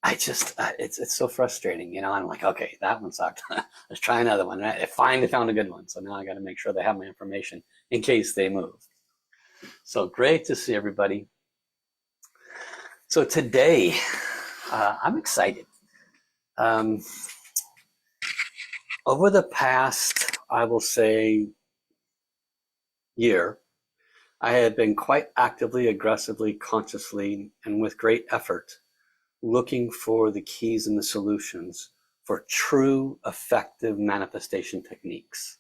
it's so frustrating, you know. I'm like, okay, that one sucked. Let's try another one. I finally found a good one. So now I got to make sure they have my information in case they move. So great to see everybody. So today, I'm excited. Over the past, I will say, year, I have been quite actively, aggressively, consciously, and with great effort looking for the keys and the solutions for true, effective manifestation techniques.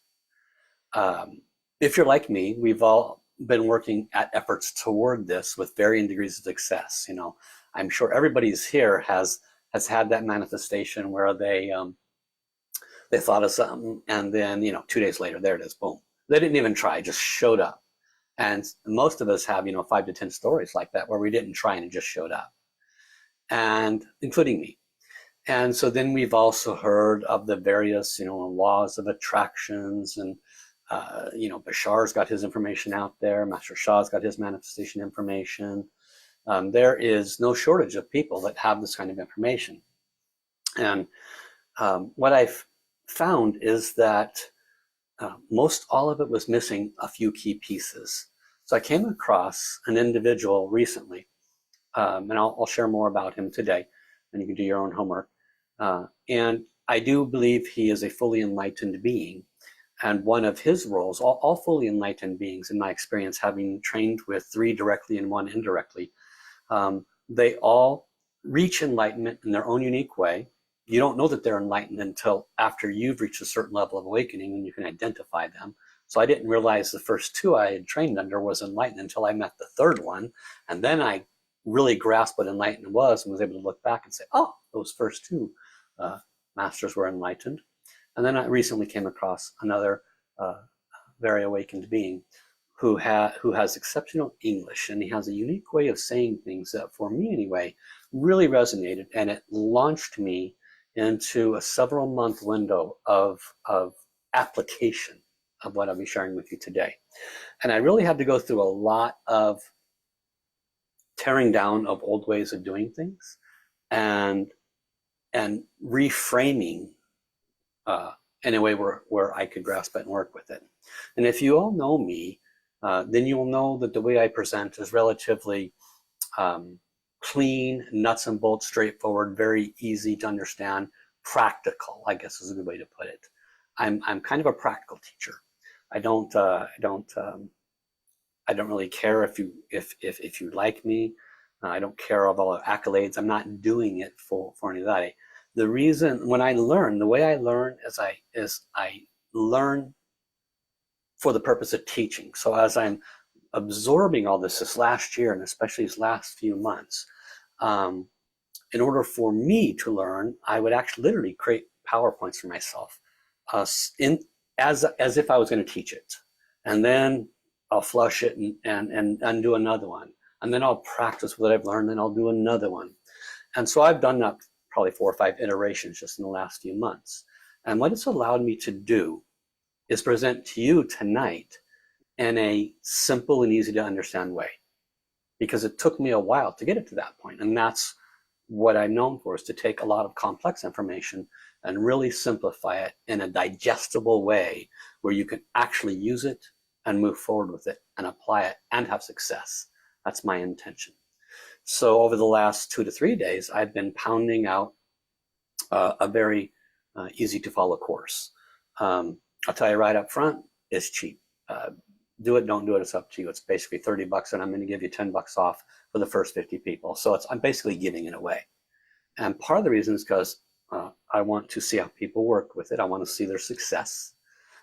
If you're like me, we've all been working at efforts toward this with varying degrees of success. You know, I'm sure everybody's here has had that manifestation where they thought of something and then 2 days later, there it is, boom. They didn't even try, just showed up. And most of us have 5 to 10 stories like that where we didn't try and it just showed up, and including me. And so then we've also heard of the various laws of attractions, and Bashar's got his information out there. Master Sha's got his manifestation information. There is no shortage of people that have this kind of information. And what I've found is that most all of it was missing a few key pieces. So I came across an individual recently, and I'll share more about him today, and you can do your own homework. And I do believe he is a fully enlightened being. And one of his roles, all fully enlightened beings, in my experience, having trained with 3 directly and 1 indirectly, they all reach enlightenment in their own unique way. You don't know that they're enlightened until after you've reached a certain level of awakening and you can identify them. So I didn't realize the first 2 I had trained under was enlightened until I met the 3rd one. And then I really grasped what enlightened was and was able to look back and say, oh, those first 2 masters were enlightened. And then I recently came across another very awakened being who has exceptional English, and he has a unique way of saying things that, for me anyway, really resonated, and it launched me into a several-month window of application of what I'll be sharing with you today. And I really had to go through a lot of tearing down of old ways of doing things and reframing in a way where I could grasp it and work with it. And if you all know me, then you will know that the way I present is relatively clean, nuts and bolts, straightforward, very easy to understand, practical, I guess is a good way to put it. I'm kind of a practical teacher. I don't really care if you like me. I don't care of all the accolades. I'm not doing it for any of that. The reason when I learn, the way I learn is I learn for the purpose of teaching. So as I'm absorbing all this last year, and especially these last few months, in order for me to learn, I would actually literally create PowerPoints for myself, as if I was going to teach it, and then I'll flush it and do another one, and then I'll practice what I've learned, and I'll do another one. And so I've done that probably 4 or 5 iterations just in the last few months. And what it's allowed me to do is present to you tonight in a simple and easy to understand way, because it took me a while to get it to that point. And that's what I'm known for, is to take a lot of complex information and really simplify it in a digestible way where you can actually use it and move forward with it and apply it and have success. That's my intention. So over the last 2 to 3 days, I've been pounding out a very easy to follow course. I'll tell you right up front, it's cheap. Do it, don't do it, it's up to you. It's basically $30, and I'm going to give you $10 off for the first 50 people. So I'm basically giving it away. And part of the reason is because I want to see how people work with it. I want to see their success.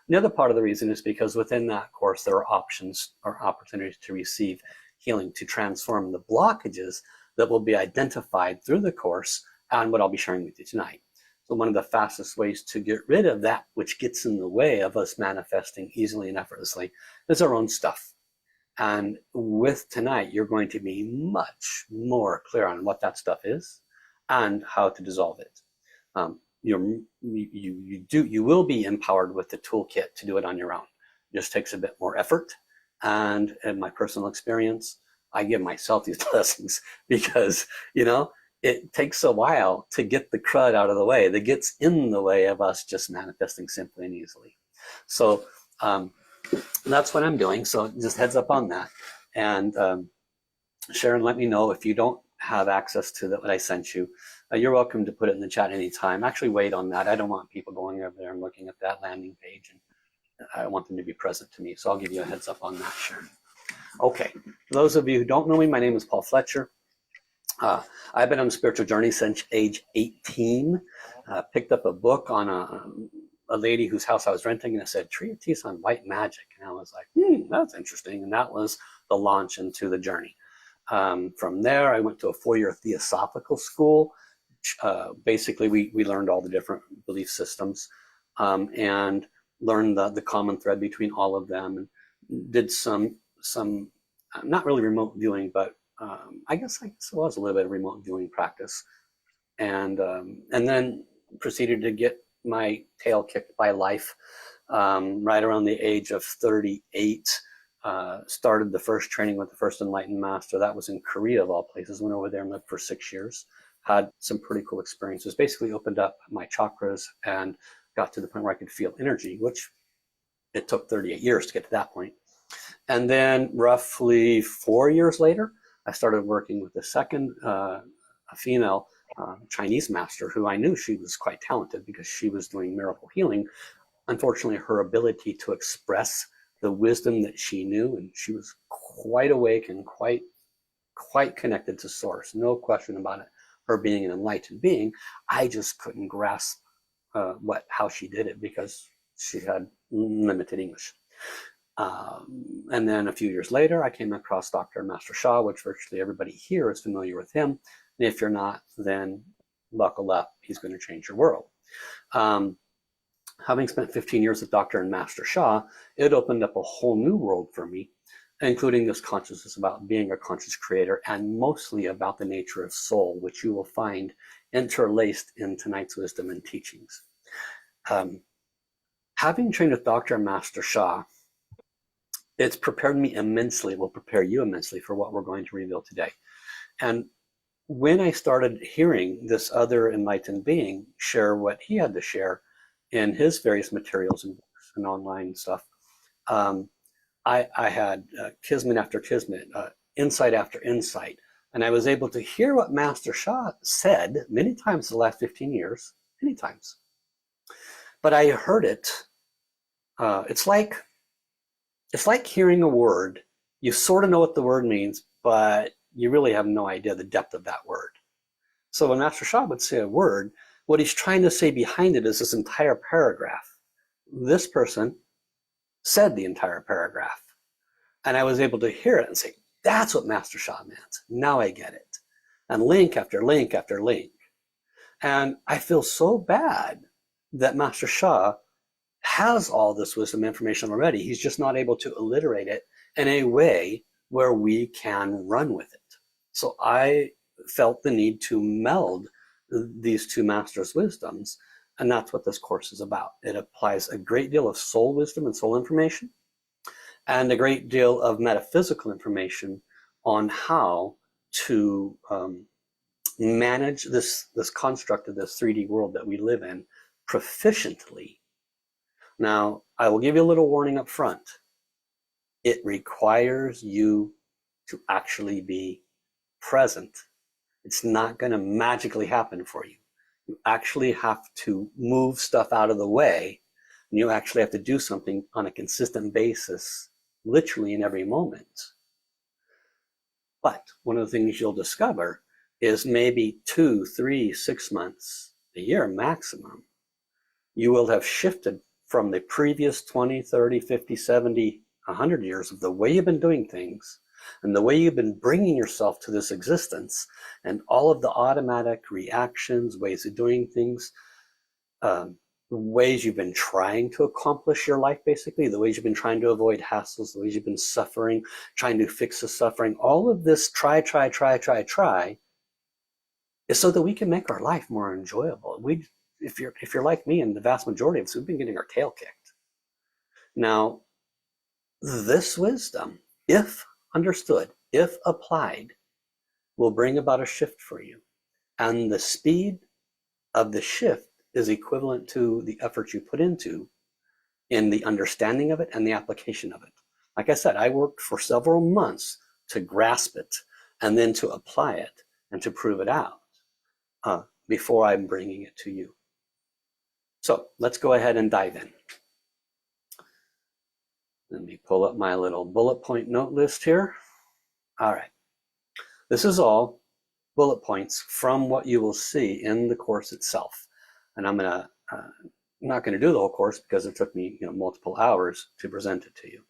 And the other part of the reason is because within that course, there are options or opportunities to receive healing, to transform the blockages that will be identified through the course and what I'll be sharing with you tonight. So one of the fastest ways to get rid of that which gets in the way of us manifesting easily and effortlessly is our own stuff. And with tonight, you're going to be much more clear on what that stuff is and how to dissolve it. You will be empowered with the toolkit to do it on your own. It just takes a bit more effort. And in my personal experience, I give myself these blessings because, it takes a while to get the crud out of the way that gets in the way of us just manifesting simply and easily. So that's what I'm doing. So just heads up on that. And Sharon, let me know if you don't have access to what I sent you. You're welcome to put it in the chat anytime. Actually, wait on that. I don't want people going over there and looking at that landing page. And I want them to be present to me. So I'll give you a heads up on that, Sharon. Okay. For those of you who don't know me, my name is Paul Fletcher. I've been on a spiritual journey since age 18. Picked up a book on a lady whose house I was renting, and it said Treatise on White Magic. And I was like, that's interesting. And that was the launch into the journey. From there, I went to a 4-year theosophical school. Basically, we learned all the different belief systems and learned the common thread between all of them, and did some not really remote viewing, but I guess it was a little bit of remote viewing practice, and then proceeded to get my tail kicked by life right around the age of 38. Started the first training with the first enlightened master. That was in Korea, of all places. Went over there and lived for 6 years. Had some pretty cool experiences. Basically opened up my chakras and got to the point where I could feel energy, which it took 38 years to get to that point. And then roughly 4 years later, I started working with the second a female Chinese master, who I knew she was quite talented because she was doing miracle healing. Unfortunately, her ability to express the wisdom that she knew, and she was quite awake and quite connected to source, no question about it, her being an enlightened being. I just couldn't grasp how she did it because she had limited English. And then a few years later, I came across Dr. Master Sha, which virtually everybody here is familiar with him. And if you're not, then buckle up. He's going to change your world. Having spent 15 years with Dr. and Master Sha, it opened up a whole new world for me, including this consciousness about being a conscious creator, and mostly about the nature of soul, which you will find interlaced in tonight's wisdom and teachings. Having trained with Dr. and Master Sha, it's prepared me immensely, will prepare you immensely for what we're going to reveal today. And when I started hearing this other enlightened being share what he had to share in his various materials and books and online stuff, I had kismet after kismet, insight after insight. And I was able to hear what Master Sha said many times in the last 15 years, many times. But I heard it, it's like hearing a word. You sort of know what the word means, but you really have no idea the depth of that word. So when Master Sha would say a word, what he's trying to say behind it is this entire paragraph. This person said the entire paragraph. And I was able to hear it and say, that's what Master Sha meant. Now I get it. And link after link after link. And I feel so bad that Master Sha has all this wisdom information already. He's just not able to alliterate it in a way where we can run with it. So I felt the need to meld these two masters' wisdoms, and that's what this course is about. It applies a great deal of soul wisdom and soul information, and a great deal of metaphysical information on how to manage this construct of this 3D world that we live in proficiently. Now, I will give you a little warning up front. It requires you to actually be present. It's not going to magically happen for you. You actually have to move stuff out of the way, and you actually have to do something on a consistent basis, literally in every moment. But one of the things you'll discover is maybe 2, 3, 6 months, a year maximum, you will have shifted from the previous 20, 30, 50, 70, 100 years of the way you've been doing things and the way you've been bringing yourself to this existence, and all of the automatic reactions, ways of doing things, ways you've been trying to accomplish your life, basically, the ways you've been trying to avoid hassles, the ways you've been suffering, trying to fix the suffering, all of this try, is so that we can make our life more enjoyable. If you're like me, and the vast majority of us, we've been getting our tail kicked. Now, this wisdom, if understood, if applied, will bring about a shift for you. And the speed of the shift is equivalent to the effort you put into in the understanding of it and the application of it. Like I said, I worked for several months to grasp it and then to apply it and to prove it out before I'm bringing it to you. So let's go ahead and dive in. Let me pull up my little bullet point note list here. All right. This is all bullet points from what you will see in the course itself. And I'm not going to do the whole course because it took me multiple hours to present it to you.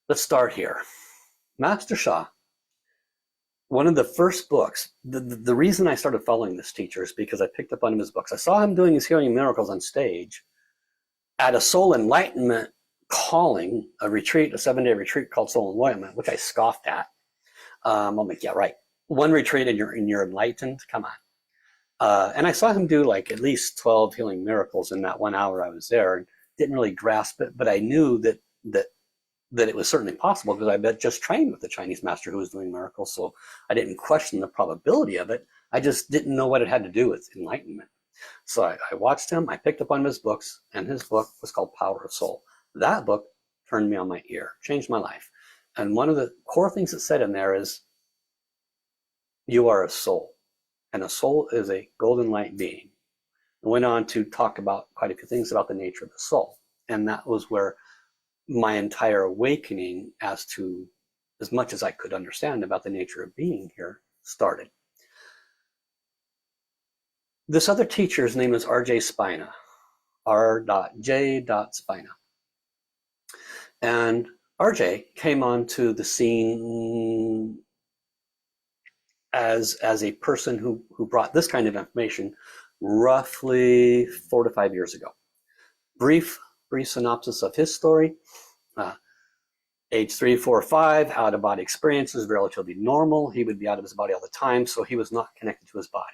Let's start here. Master Sha, one of the first books, the reason I started following this teacher is because I picked up on his books. I saw him doing his healing miracles on stage at a soul enlightenment calling, a retreat, a 7-day retreat called Soul Enlightenment, which I scoffed at. I'm like, yeah, right. One retreat and you're enlightened? Come on. And I saw him do like at least 12 healing miracles in that 1 hour I was there, and didn't really grasp it, but I knew that it was certainly possible because I just trained with the Chinese master who was doing miracles, so I didn't question the probability of it. I just didn't know what it had to do with enlightenment. So I watched him, I picked up on his books, and his book was called Power of Soul. That book turned me on my ear, changed my life. And one of the core things it said in there is, you are a soul, and a soul is a golden light being. And went on to talk about quite a few things about the nature of the soul. And that was where my entire awakening as to as much as I could understand about the nature of being here started. This other teacher's name is R.J. Spina, R.J. Spina. And R.J. came onto the scene as a person who brought this kind of information roughly 4 to 5 years ago. Brief synopsis of his story. Age 3, 4, 5, out-of-body experiences, relatively normal. He would be out of his body all the time, so he was not connected to his body.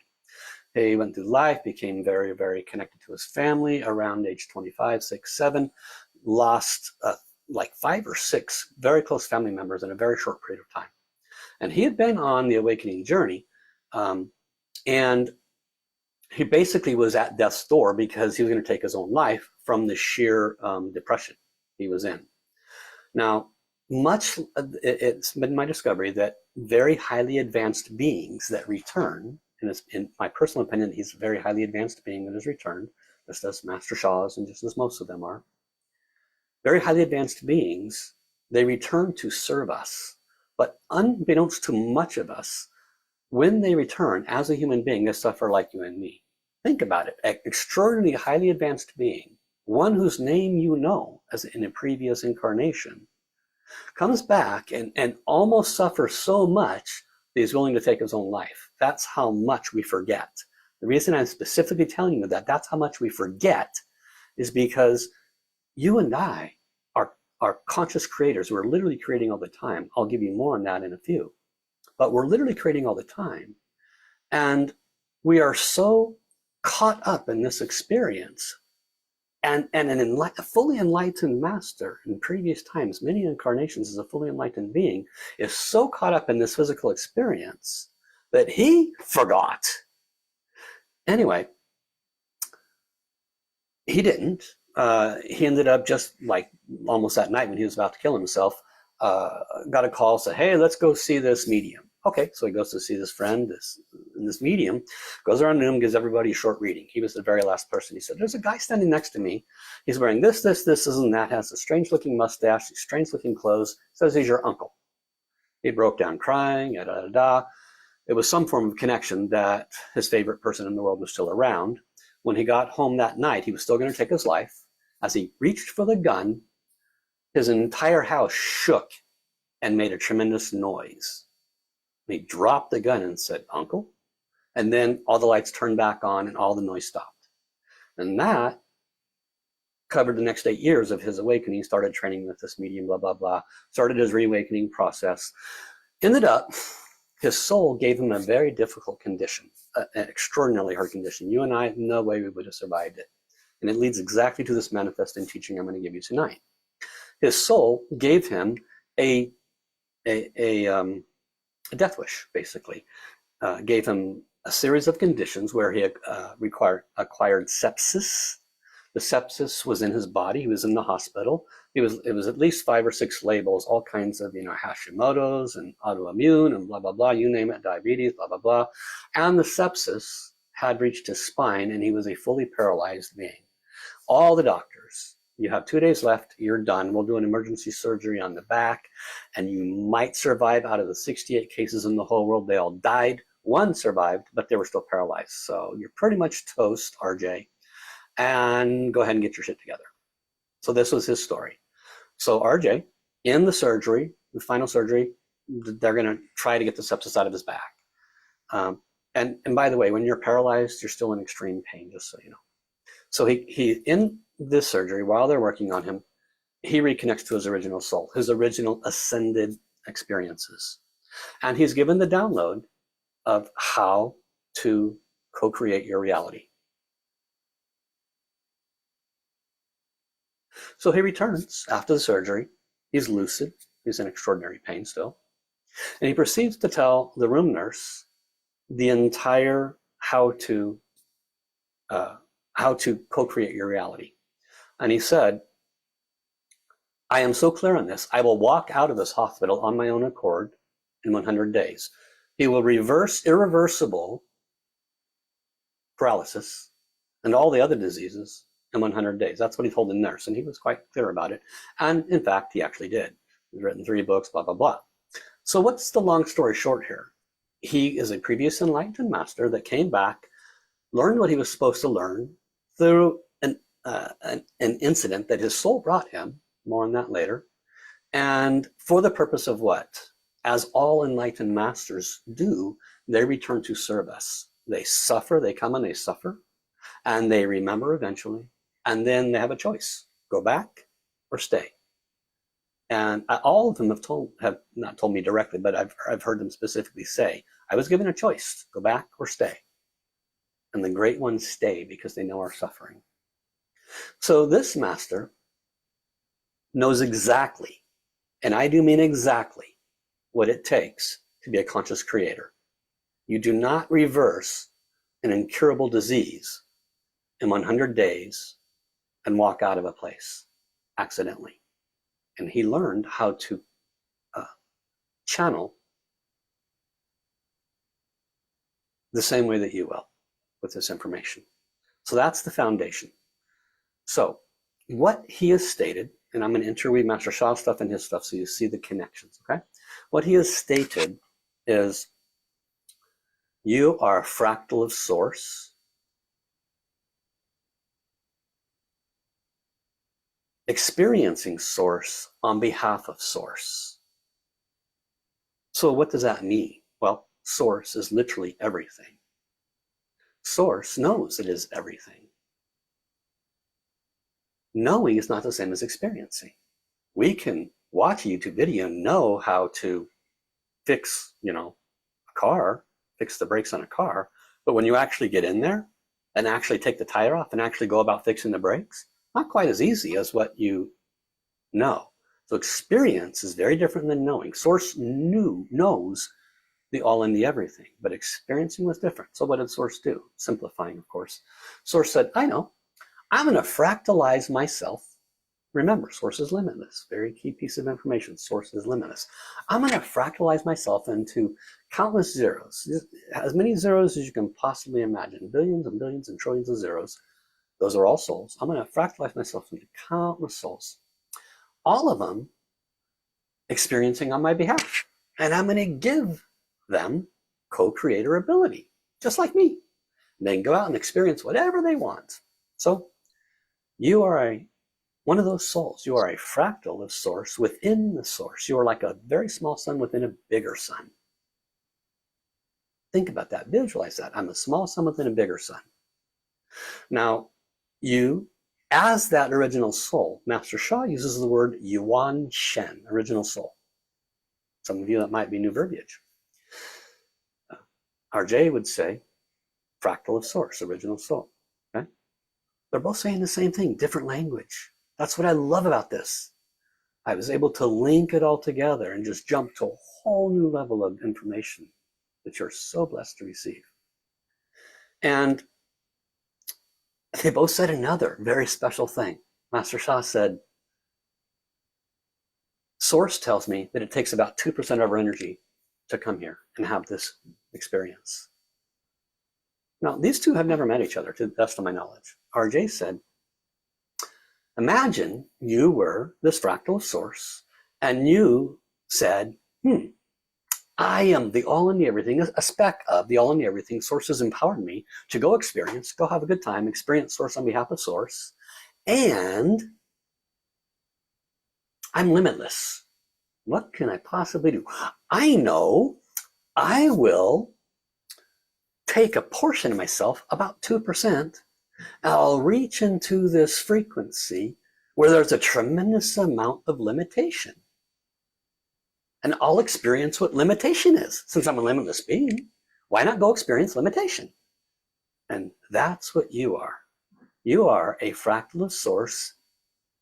He went through life, became very, very connected to his family around age 25, 6, 7, lost like 5 or 6 very close family members in a very short period of time. And he had been on the awakening journey, and he basically was at death's door because he was going to take his own life from the sheer depression he was in. Now, it's been my discovery that very highly advanced beings that return, and it's, in my personal opinion, he's a very highly advanced being that has returned, just as Master Sha is and just as most of them are. Very highly advanced beings, they return to serve us. But unbeknownst to much of us, when they return as a human being, they suffer like you and me. Think about it. An extraordinarily highly advanced being, one whose name you know as in a previous incarnation, comes back and almost suffers so much that he's willing to take his own life. That's how much we forget. The reason I'm specifically telling you that that's how much we forget is because you and I are conscious creators. We're literally creating all the time. I'll give you more on that in a few. But we're literally creating all the time. And we are so caught up in this experience. And a fully enlightened master in previous times, many incarnations as a fully enlightened being, is so caught up in this physical experience that he forgot. Anyway, he didn't. He ended up just like almost that night when he was about to kill himself, got a call, said, hey, let's go see this medium. Okay, so he goes to see this friend, this medium, goes around the room, gives everybody a short reading. He was the very last person. He said, there's a guy standing next to me. He's wearing this, and that, has a strange-looking mustache, strange-looking clothes, says he's your uncle. He broke down crying, It was some form of connection that his favorite person in the world was still around. When he got home that night, he was still going to take his life. As he reached for the gun, his entire house shook and made a tremendous noise. He dropped the gun and said, Uncle? And then all the lights turned back on and all the noise stopped. And that covered the next 8 years of his awakening. He started training with this medium, blah, blah, blah. Started his reawakening process. Ended up, his soul gave him a very difficult condition, an extraordinarily hard condition. You and I, no way we would have survived it. And it leads exactly to this manifesting teaching I'm going to give you tonight. His soul gave him a death wish, basically. gave him a series of conditions where he acquired sepsis. The sepsis was in his body. He was in the hospital. It was at least 5 or 6 labels, all kinds of, Hashimoto's and autoimmune and blah, blah, blah, you name it, diabetes, blah, blah, blah. And the sepsis had reached his spine, and he was a fully paralyzed being. All the doctors, you have 2 days left, you're done. We'll do an emergency surgery on the back, and you might survive. Out of the 68 cases in the whole world, they all died. 1 survived, but they were still paralyzed. So you're pretty much toast, RJ, and go ahead and get your shit together. So this was his story. So RJ, in the surgery, the final surgery, they're going to try to get the sepsis out of his back. And by the way, when you're paralyzed, you're still in extreme pain, just so you know. So he in this surgery, while they're working on him, he reconnects to his original soul, his original ascended experiences. And he's given the download of how to co-create your reality. So he returns after the surgery. He's lucid. He's in extraordinary pain still. And he proceeds to tell the room nurse the entire how to co-create your reality. And he said, I am so clear on this, I will walk out of this hospital on my own accord in 100 days. He will reverse irreversible paralysis and all the other diseases in 100 days. That's what he told the nurse, and he was quite clear about it. And in fact, he actually did. He's written 3 books, blah, blah, blah. So what's the long story short here? He is a previous enlightened master that came back, learned what he was supposed to learn through an incident that his soul brought him. More on that later. And for the purpose of what? As all enlightened masters do, they return to serve us. They suffer, they come and they suffer, and they remember eventually, and then they have a choice: go back or stay. And all of them have not told me directly, but I've heard them specifically say, I was given a choice: go back or stay. And the great ones stay because they know our suffering. So this master knows exactly, and I do mean exactly, what it takes to be a conscious creator. You do not reverse an incurable disease in 100 days and walk out of a place accidentally. And he learned how to channel the same way that you will with this information. So that's the foundation. So what he has stated, and I'm going to interweave Master Sha stuff and his stuff so you see the connections, okay? What he has stated is, you are a fractal of Source, experiencing Source on behalf of Source. So what does that mean? Well, Source is literally everything. Source knows it is everything. Knowing is not the same as experiencing. We can watch a YouTube video and know how to fix, a car, fix the brakes on a car, but when you actually get in there and actually take the tire off and actually go about fixing the brakes, not quite as easy as what you know. So experience is very different than knowing. Source knows the all and the everything, but experiencing was different. So what did Source do? Simplifying, of course. Source said, I know. I'm going to fractalize myself. Remember, Source is limitless. Very key piece of information. Source is limitless. I'm going to fractalize myself into countless zeros. As many zeros as you can possibly imagine. Billions and billions and trillions of zeros. Those are all souls. I'm going to fractalize myself into countless souls. All of them experiencing on my behalf. And I'm going to give them co-creator ability, just like me. And they can go out and experience whatever they want. So you are one of those souls. You are a fractal of Source within the Source. You are like a very small sun within a bigger sun. Think about that. Visualize that. I'm a small sun within a bigger sun. Now, you, as that original soul, Master Sha uses the word Yuan Shen, original soul. Some of you, that might be new verbiage. RJ would say fractal of Source, original soul. Okay? They're both saying the same thing, different language. That's what I love about this. I was able to link it all together and just jump to a whole new level of information that you're so blessed to receive. And they both said another very special thing. Master Sha said, Source tells me that it takes about 2% of our energy to come here and have this experience. Now, these two have never met each other, to the best of my knowledge. RJ said, imagine you were this fractal of Source, and you said, I am the all and the everything, a speck of the all and the everything. Source has empowered me to go experience, go have a good time, experience Source on behalf of Source, and I'm limitless. What can I possibly do? I know I will take a portion of myself, about 2%, and I'll reach into this frequency where there's a tremendous amount of limitation. And I'll experience what limitation is. Since I'm a limitless being, why not go experience limitation? And that's what you are. You are a fractal of Source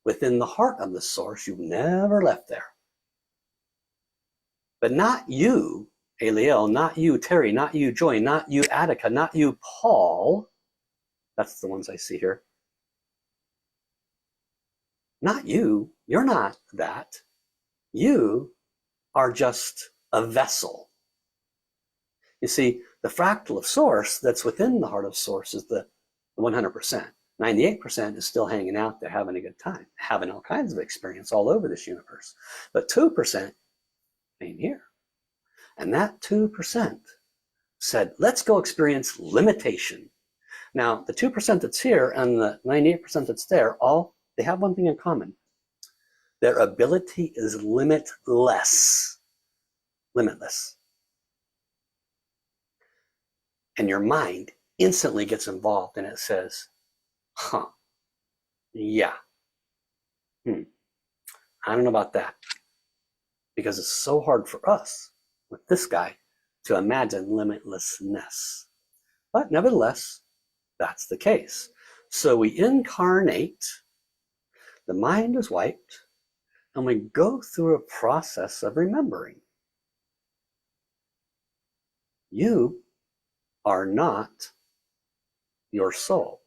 within the heart of the Source. You've never left there. But not you, Eliel, not you, Terry, not you, Joy, not you, Attica, not you, Paul. That's the ones I see here. Not you. You're not that. You are just a vessel. You see, the fractal of Source that's within the heart of Source is the 100%. 98% is still hanging out there, having a good time, having all kinds of experience all over this universe. But 2% came here. And that 2% said, let's go experience limitation. Now, the 2% that's here and the 98% that's there, they have one thing in common. Their ability is limitless. Limitless. And your mind instantly gets involved and it says, yeah. I don't know about that. Because it's so hard for us with this guy to imagine limitlessness. But nevertheless, that's the case. So we incarnate, the mind is wiped, and we go through a process of remembering. You are not your soul.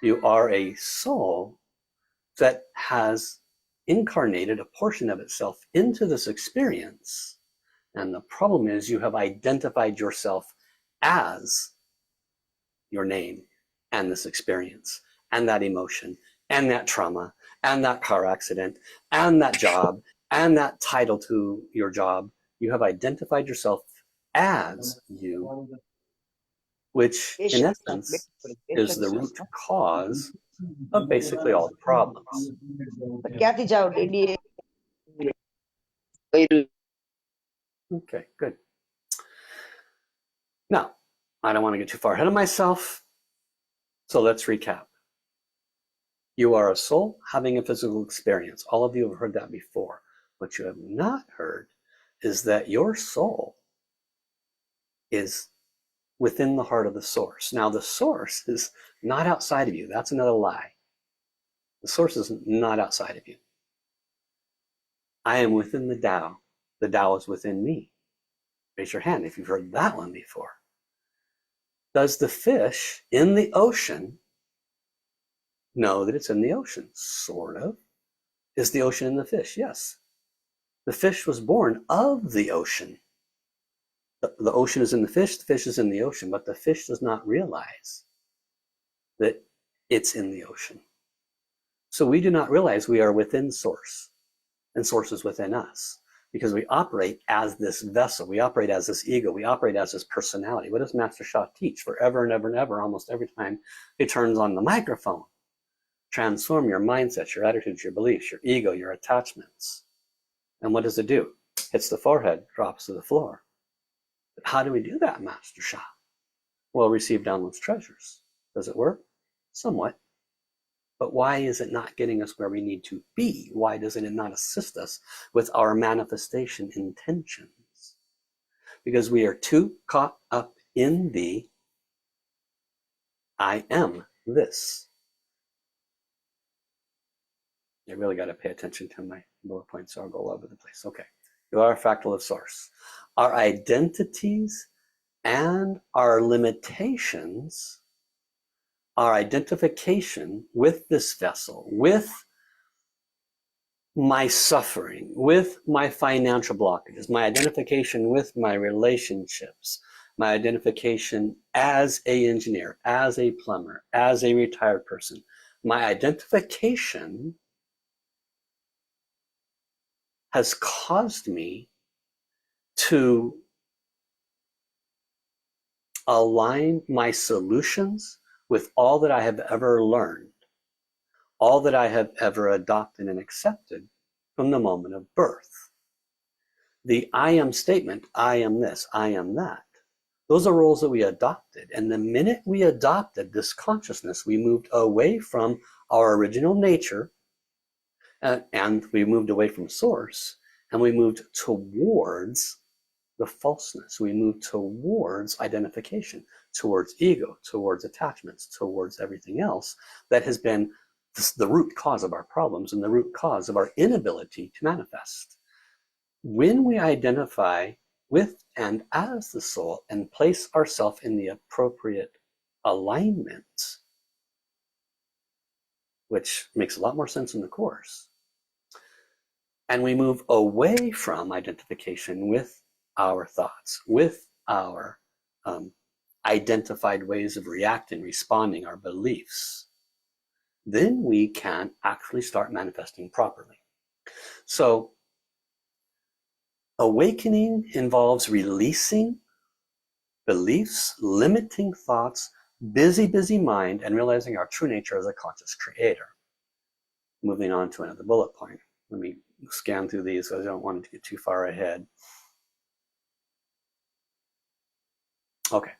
You are a soul that has incarnated a portion of itself into this experience. And the problem is you have identified yourself as your name and this experience and that emotion and that trauma and that car accident and that job and that title to your job. You have identified yourself as you, which in essence is the root cause of basically all the problems. Okay, good. Now, I don't want to get too far ahead of myself, so let's recap. You are a soul having a physical experience. All of you have heard that before. What you have not heard is that your soul is within the heart of the Source. Now, the Source is not outside of you. That's another lie. The Source is not outside of you. I am within the Tao. The Tao is within me. Raise your hand if you've heard that one before. Does the fish in the ocean know that it's in the ocean? Sort of. Is the ocean in the fish? Yes. The fish was born of the ocean. The ocean is in the fish is in the ocean, but the fish does not realize that it's in the ocean. So we do not realize we are within Source, and Source is within us, because we operate as this vessel, we operate as this ego, we operate as this personality. What does Master Sha teach forever and ever and ever, almost every time he turns on the microphone? Transform your mindset, your attitudes, your beliefs, your ego, your attachments. And what does it do? Hits the forehead, drops to the floor. But how do we do that, Master Sha? Well, receive downloads treasures. Does it work? Somewhat. But why is it not getting us where we need to be? Why doesn't it not assist us with our manifestation intentions? Because we are too caught up in the I am this. I really got to pay attention to my bullet points, so I'll go all over the place. Okay, you are a fractal of Source. Our identities and our limitations, our identification with this vessel, with my suffering, with my financial blockages, my identification with my relationships, my identification as an engineer, as a plumber, as a retired person, my identification has caused me to align my solutions with all that I have ever learned, all that I have ever adopted and accepted from the moment of birth. The I am statement, I am this, I am that, those are roles that we adopted. And the minute we adopted this consciousness, we moved away from our original nature, and we moved away from source, and we moved towards the falseness. We move towards identification, towards ego, towards attachments, towards everything else that has been the root cause of our problems and the root cause of our inability to manifest. When we identify with and as the soul and place ourselves in the appropriate alignment, which makes a lot more sense in the Course, and we move away from identification with our thoughts, with our identified ways of reacting, responding, our beliefs, then we can actually start manifesting properly. So awakening involves releasing beliefs, limiting thoughts, busy mind, and realizing our true nature as a conscious creator. Moving on to another bullet point. Let me scan through these because I don't want it to get too far ahead. Okay.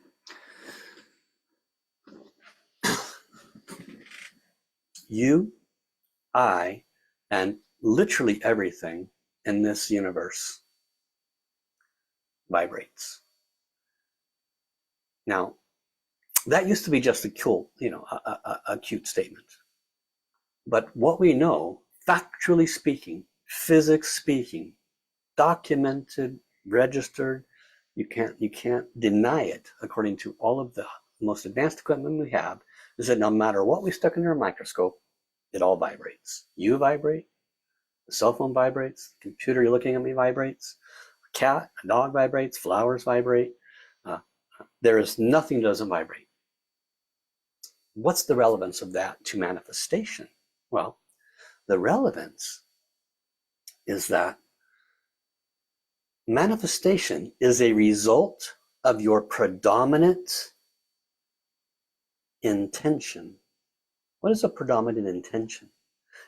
You, I, and literally everything in this universe vibrates. Now, that used to be just a cool, a cute statement. But what we know, factually speaking, physics speaking, documented, registered, you can't deny it, according to all of the most advanced equipment we have, is that no matter what we stuck under a microscope, it all vibrates. You vibrate, the cell phone vibrates, the computer you're looking at me vibrates, a cat, a dog vibrates, flowers vibrate. There is nothing that doesn't vibrate. What's the relevance of that to manifestation? Well, the relevance is that manifestation is a result of your predominant intention. What is a predominant intention?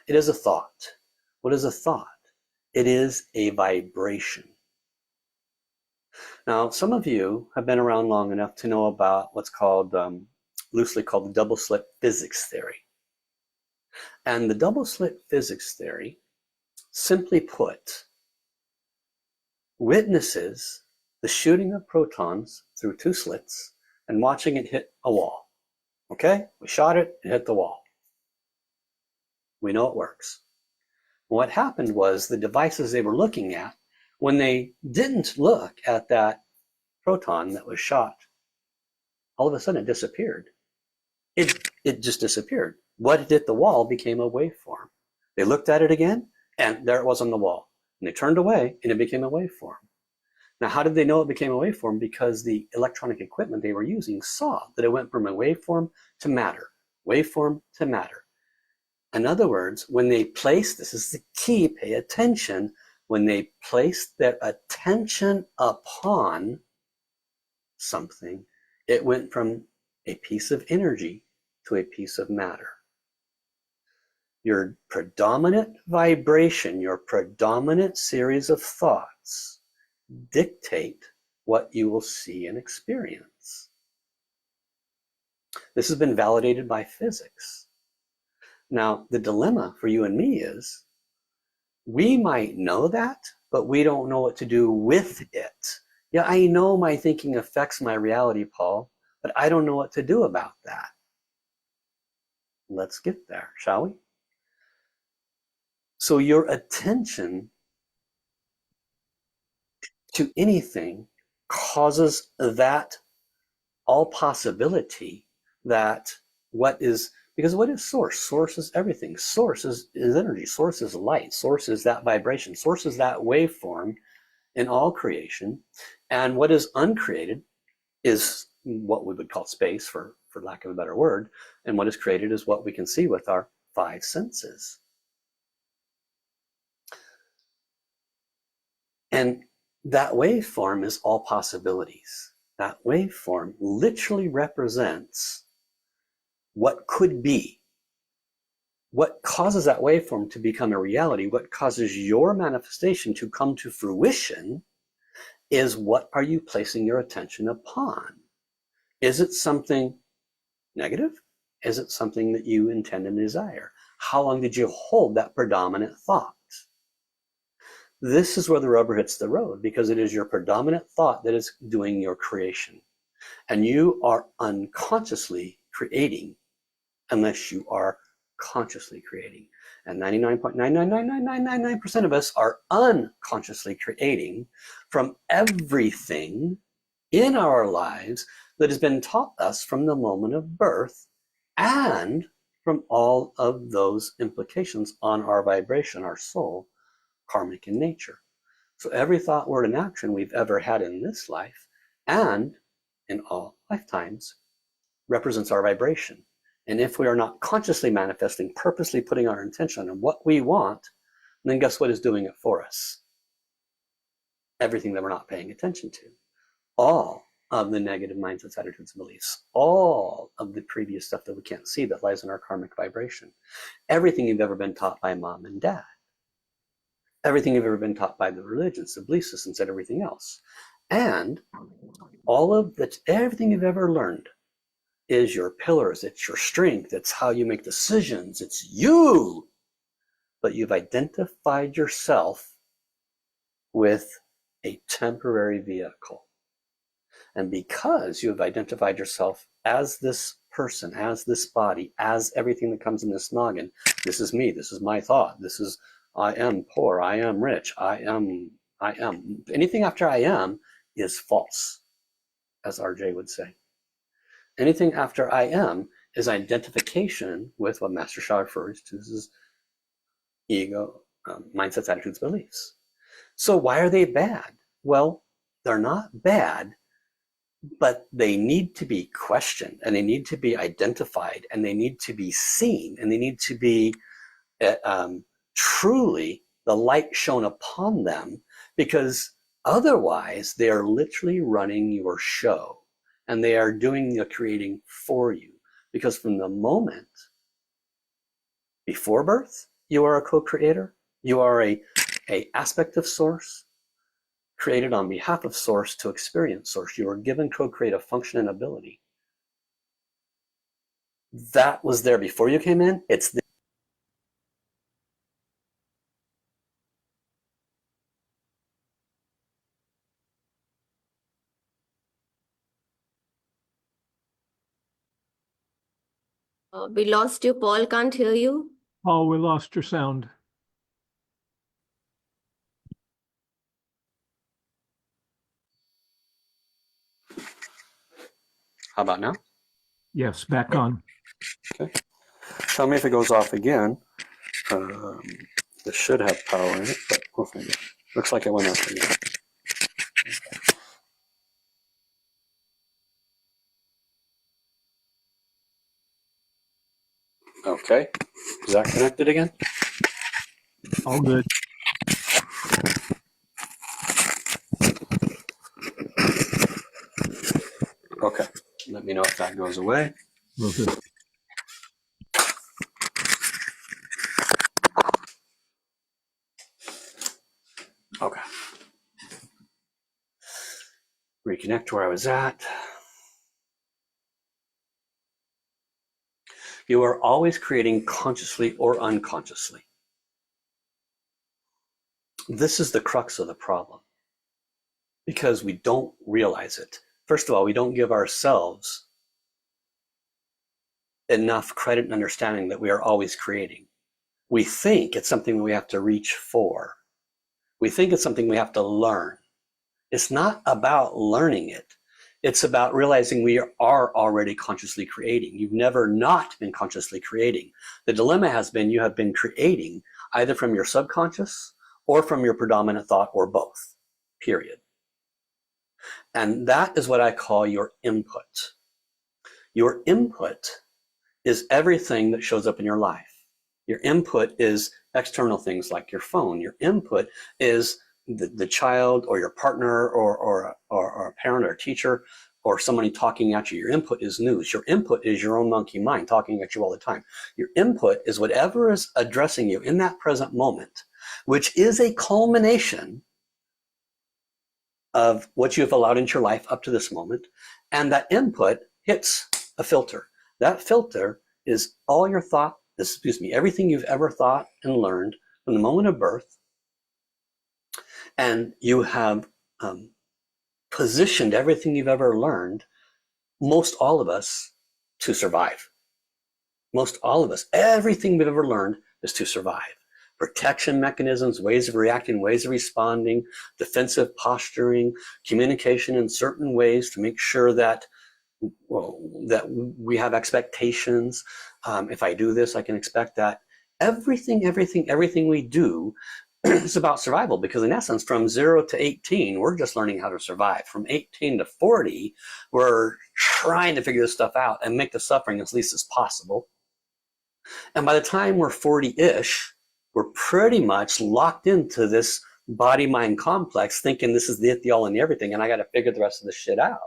It is a thought. What is a thought? It is a vibration. Now, some of you have been around long enough to know about what's called, loosely called the double slit physics theory. And the double slit physics theory, simply put, witnesses the shooting of protons through two slits and watching it hit a wall. Okay? We shot it, it hit the wall. We know it works. What happened was the devices they were looking at, when they didn't look at that proton that was shot, all of a sudden it disappeared. It just disappeared. What hit the wall became a waveform. They looked at it again, and there it was on the wall. And they turned away, and it became a waveform. Now, how did they know it became a waveform? Because the electronic equipment they were using saw that it went from a waveform to matter, waveform to matter. In other words, when they placed, this is the key, pay attention, when they placed their attention upon something, it went from a piece of energy to a piece of matter. Your predominant vibration, your predominant series of thoughts dictate what you will see and experience. This has been validated by physics. Now, the dilemma for you and me is, we might know that, but we don't know what to do with it. Yeah, I know my thinking affects my reality, Paul, but I don't know what to do about that. Let's get there, shall we? So your attention to anything causes that all possibility that because what is source? Source is everything. Source is energy. Source is light. Source is that vibration. Source is that waveform in all creation. And what is uncreated is what we would call space, for lack of a better word. And what is created is what we can see with our five senses. And that waveform is all possibilities. That waveform literally represents what could be. What causes that waveform to become a reality, what causes your manifestation to come to fruition, is what are you placing your attention upon? Is it something negative? Is it something that you intend and desire? How long did you hold that predominant thought? This is where the rubber hits the road, because it is your predominant thought that is doing your creation. And you are unconsciously creating unless you are consciously creating. And 99.9999999% of us are unconsciously creating from everything in our lives that has been taught us from the moment of birth, and from all of those implications on our vibration, our soul, karmic in nature. So every thought, word, and action we've ever had in this life and in all lifetimes represents our vibration. And if we are not consciously manifesting, purposely putting our intention on what we want, then guess what is doing it for us? Everything that we're not paying attention to. All of the negative mindsets, attitudes, and beliefs. All of the previous stuff that we can't see that lies in our karmic vibration. Everything you've ever been taught by mom and dad. Everything you've ever been taught by the religions, the belief systems, and everything else. And everything you've ever learned is your pillars, it's your strength, it's how you make decisions, it's you. But you've identified yourself with a temporary vehicle. And because you have identified yourself as this person, as this body, as everything that comes in this noggin, this is me, this is my thought, this is I am poor, I am rich, I am. Anything after I am is false, as RJ would say. Anything after I am is identification with what Master Sha refers to as ego, mindsets, attitudes, beliefs. So why are they bad? Well, they're not bad, but they need to be questioned, and they need to be identified, and they need to be seen, and they need to be truly the light shone upon them, because otherwise they are literally running your show. And they are doing the creating for you. Because from the moment before birth, you are a co-creator. You are a aspect of source, created on behalf of source to experience source. You are given co-creative function and ability. That was there before you came in. It's there. We lost you, Paul. Can't hear you. Oh, we lost your sound. How about now? Yes, back on. Okay. Tell me if it goes off again. This should have power in it, but we'll find it. Looks like it went off again. Okay. Is that connected again? All good. Okay. Let me know if that goes away. Okay. Okay. Reconnect to where I was at. You are always creating consciously or unconsciously. This is the crux of the problem, because we don't realize it. First of all, we don't give ourselves enough credit and understanding that we are always creating. We think it's something we have to reach for. We think it's something we have to learn. It's not about learning it. It's about realizing we are already consciously creating. You've never not been consciously creating. The dilemma has been you have been creating either from your subconscious or from your predominant thought, or both, period. And that is what I call your input. Your input is everything that shows up in your life. Your input is external things like your phone. Your input is the child or your partner or a parent or a teacher or somebody talking at you. Your input is news. Your input is your own monkey mind talking at you all the time. Your input is whatever is addressing you in that present moment, which is a culmination of what you've allowed into your life up to this moment. And that input hits a filter. That filter is all your thought, everything you've ever thought and learned from the moment of birth. And you have positioned everything you've ever learned, most all of us, to survive. Most all of us, everything we've ever learned is to survive. Protection mechanisms, ways of reacting, ways of responding, defensive posturing, communication in certain ways to make sure that, that we have expectations. If I do this, I can expect that. Everything we do is about survival, because in essence, from 0 to 18, we're just learning how to survive. From 18 to 40, we're trying to figure this stuff out and make the suffering as least as possible. And by the time we're 40-ish, we're pretty much locked into this body-mind complex, thinking this is the it, the all, and the everything, and I got to figure the rest of this shit out.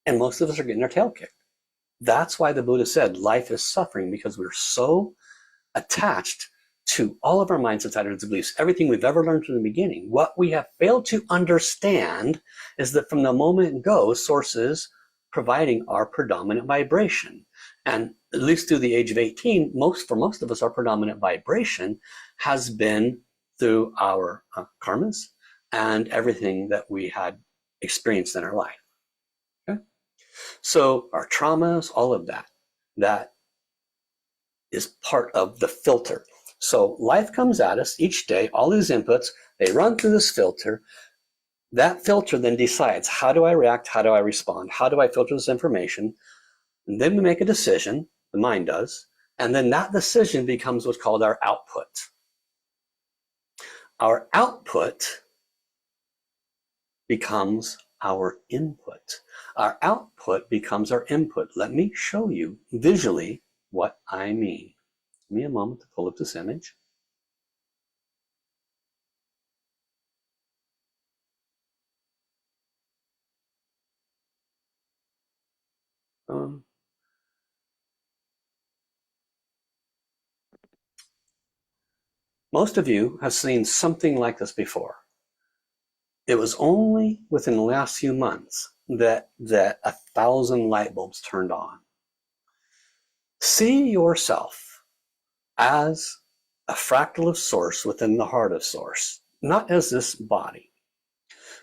And most of us are getting our tail kicked. That's why the Buddha said life is suffering, because we're so attached to all of our mindsets, attitudes, and beliefs, everything we've ever learned from the beginning. What we have failed to understand is that from the moment go, Source is providing our predominant vibration. And at least through the age of 18, for most of us, our predominant vibration has been through our karmas and everything that we had experienced in our life. Okay? So our traumas, all of that is part of the filter. So life comes at us each day, all these inputs, they run through this filter. That filter then decides, how do I react? How do I respond? How do I filter this information? And then we make a decision, the mind does, and then that decision becomes what's called our output. Our output becomes our input. Our output becomes our input. Let me show you visually what I mean. Give me a moment to pull up this image. Most of you have seen something like this before. It was only within the last few months that 1,000 light bulbs turned on. See yourself as a fractal of Source within the heart of Source, not as this body.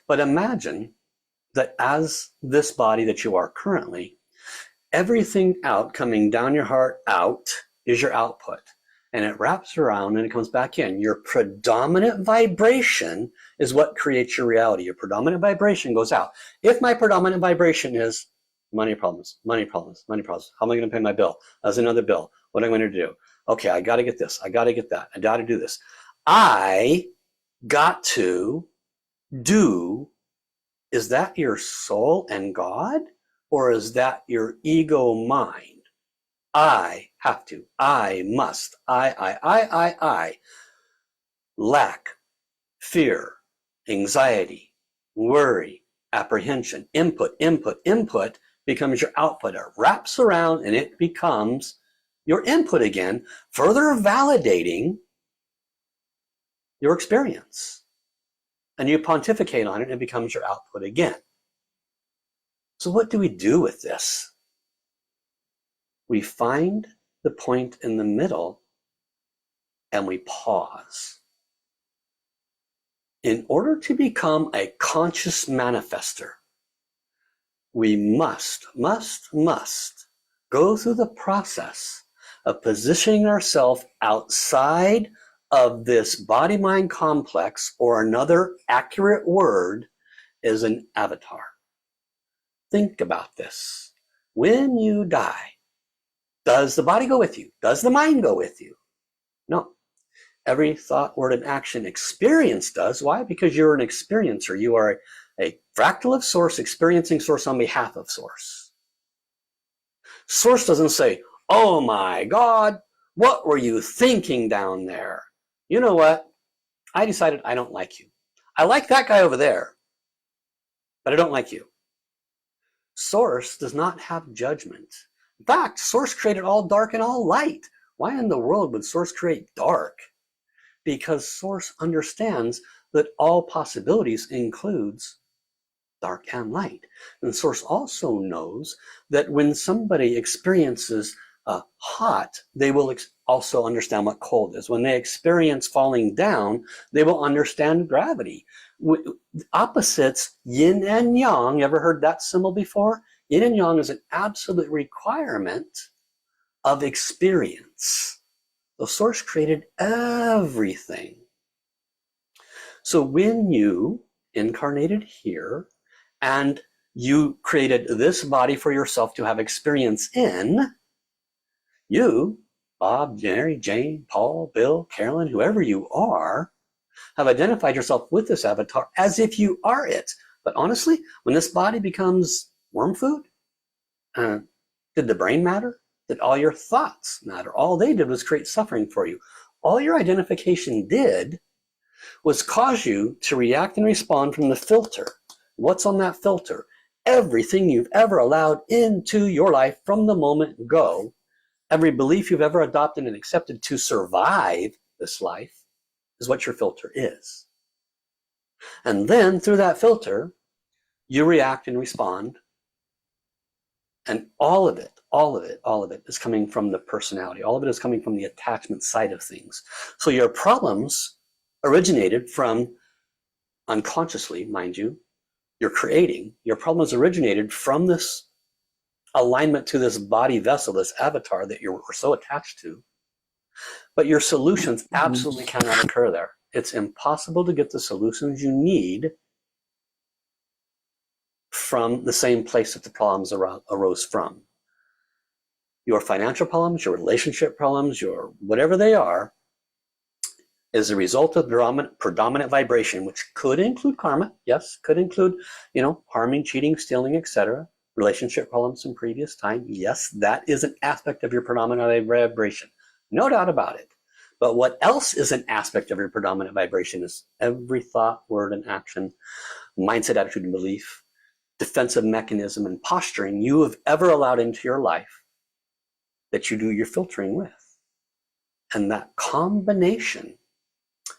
But imagine that as this body that you are currently, everything out coming down your heart out is your output. And it wraps around and it comes back in. Your predominant vibration is what creates your reality. Your predominant vibration goes out. If my predominant vibration is money problems, money problems, money problems, how am I going to pay my bill? There's another bill. What am I going to do? Okay, I got to get this. I got to get that. I got to do this. I got to do. Is that your soul and God? Or is that your ego mind? I have to, I must, I. Lack, fear, anxiety, worry, apprehension, input becomes your output. It wraps around and it becomes your input again, further validating your experience. And you pontificate on it and it becomes your output again. So what do we do with this? We find the point in the middle and we pause. In order to become a conscious manifester, we must go through the process of positioning ourselves outside of this body-mind complex, or another accurate word is an avatar. Think about this. When you die, does the body go with you? Does the mind go with you? No. Every thought, word, and action experience does. Why? Because you're an experiencer. You are a fractal of Source, experiencing Source on behalf of Source. Source doesn't say, oh my God, what were you thinking down there? You know what? I decided I don't like you. I like that guy over there, but I don't like you. Source does not have judgment. In fact, Source created all dark and all light. Why in the world would Source create dark? Because Source understands that all possibilities includes dark and light. And Source also knows that when somebody experiences hot, they will also understand what cold is. When they experience falling down, they will understand gravity. Opposites, yin and yang, ever heard that symbol before? Yin and yang is an absolute requirement of experience. The Source created everything. So when you incarnated here and you created this body for yourself to have experience in, you, Bob, Mary, Jane, Paul, Bill, Carolyn, whoever you are, have identified yourself with this avatar as if you are it. But honestly, when this body becomes worm food, did the brain matter? Did all your thoughts matter? All they did was create suffering for you. All your identification did was cause you to react and respond from the filter. What's on that filter? Everything you've ever allowed into your life from the moment go, every belief you've ever adopted and accepted to survive this life is what your filter is. And then through that filter, you react and respond. And all of it is coming from the personality. All of it is coming from the attachment side of things. So your problems originated from unconsciously, mind you, you're creating. Your problems originated from this alignment to this body vessel, this avatar that you're so attached to. But your solutions absolutely cannot occur there. It's impossible to get the solutions you need from the same place that the problems arose from. Your financial problems, your relationship problems, your whatever they are, is a result of predominant vibration, which could include karma. Yes, could include, harming, cheating, stealing, etc. Relationship problems in previous time. Yes, that is an aspect of your predominant vibration. No doubt about it. But what else is an aspect of your predominant vibration is every thought, word, and action, mindset, attitude, and belief, defensive mechanism, and posturing you have ever allowed into your life that you do your filtering with. And that combination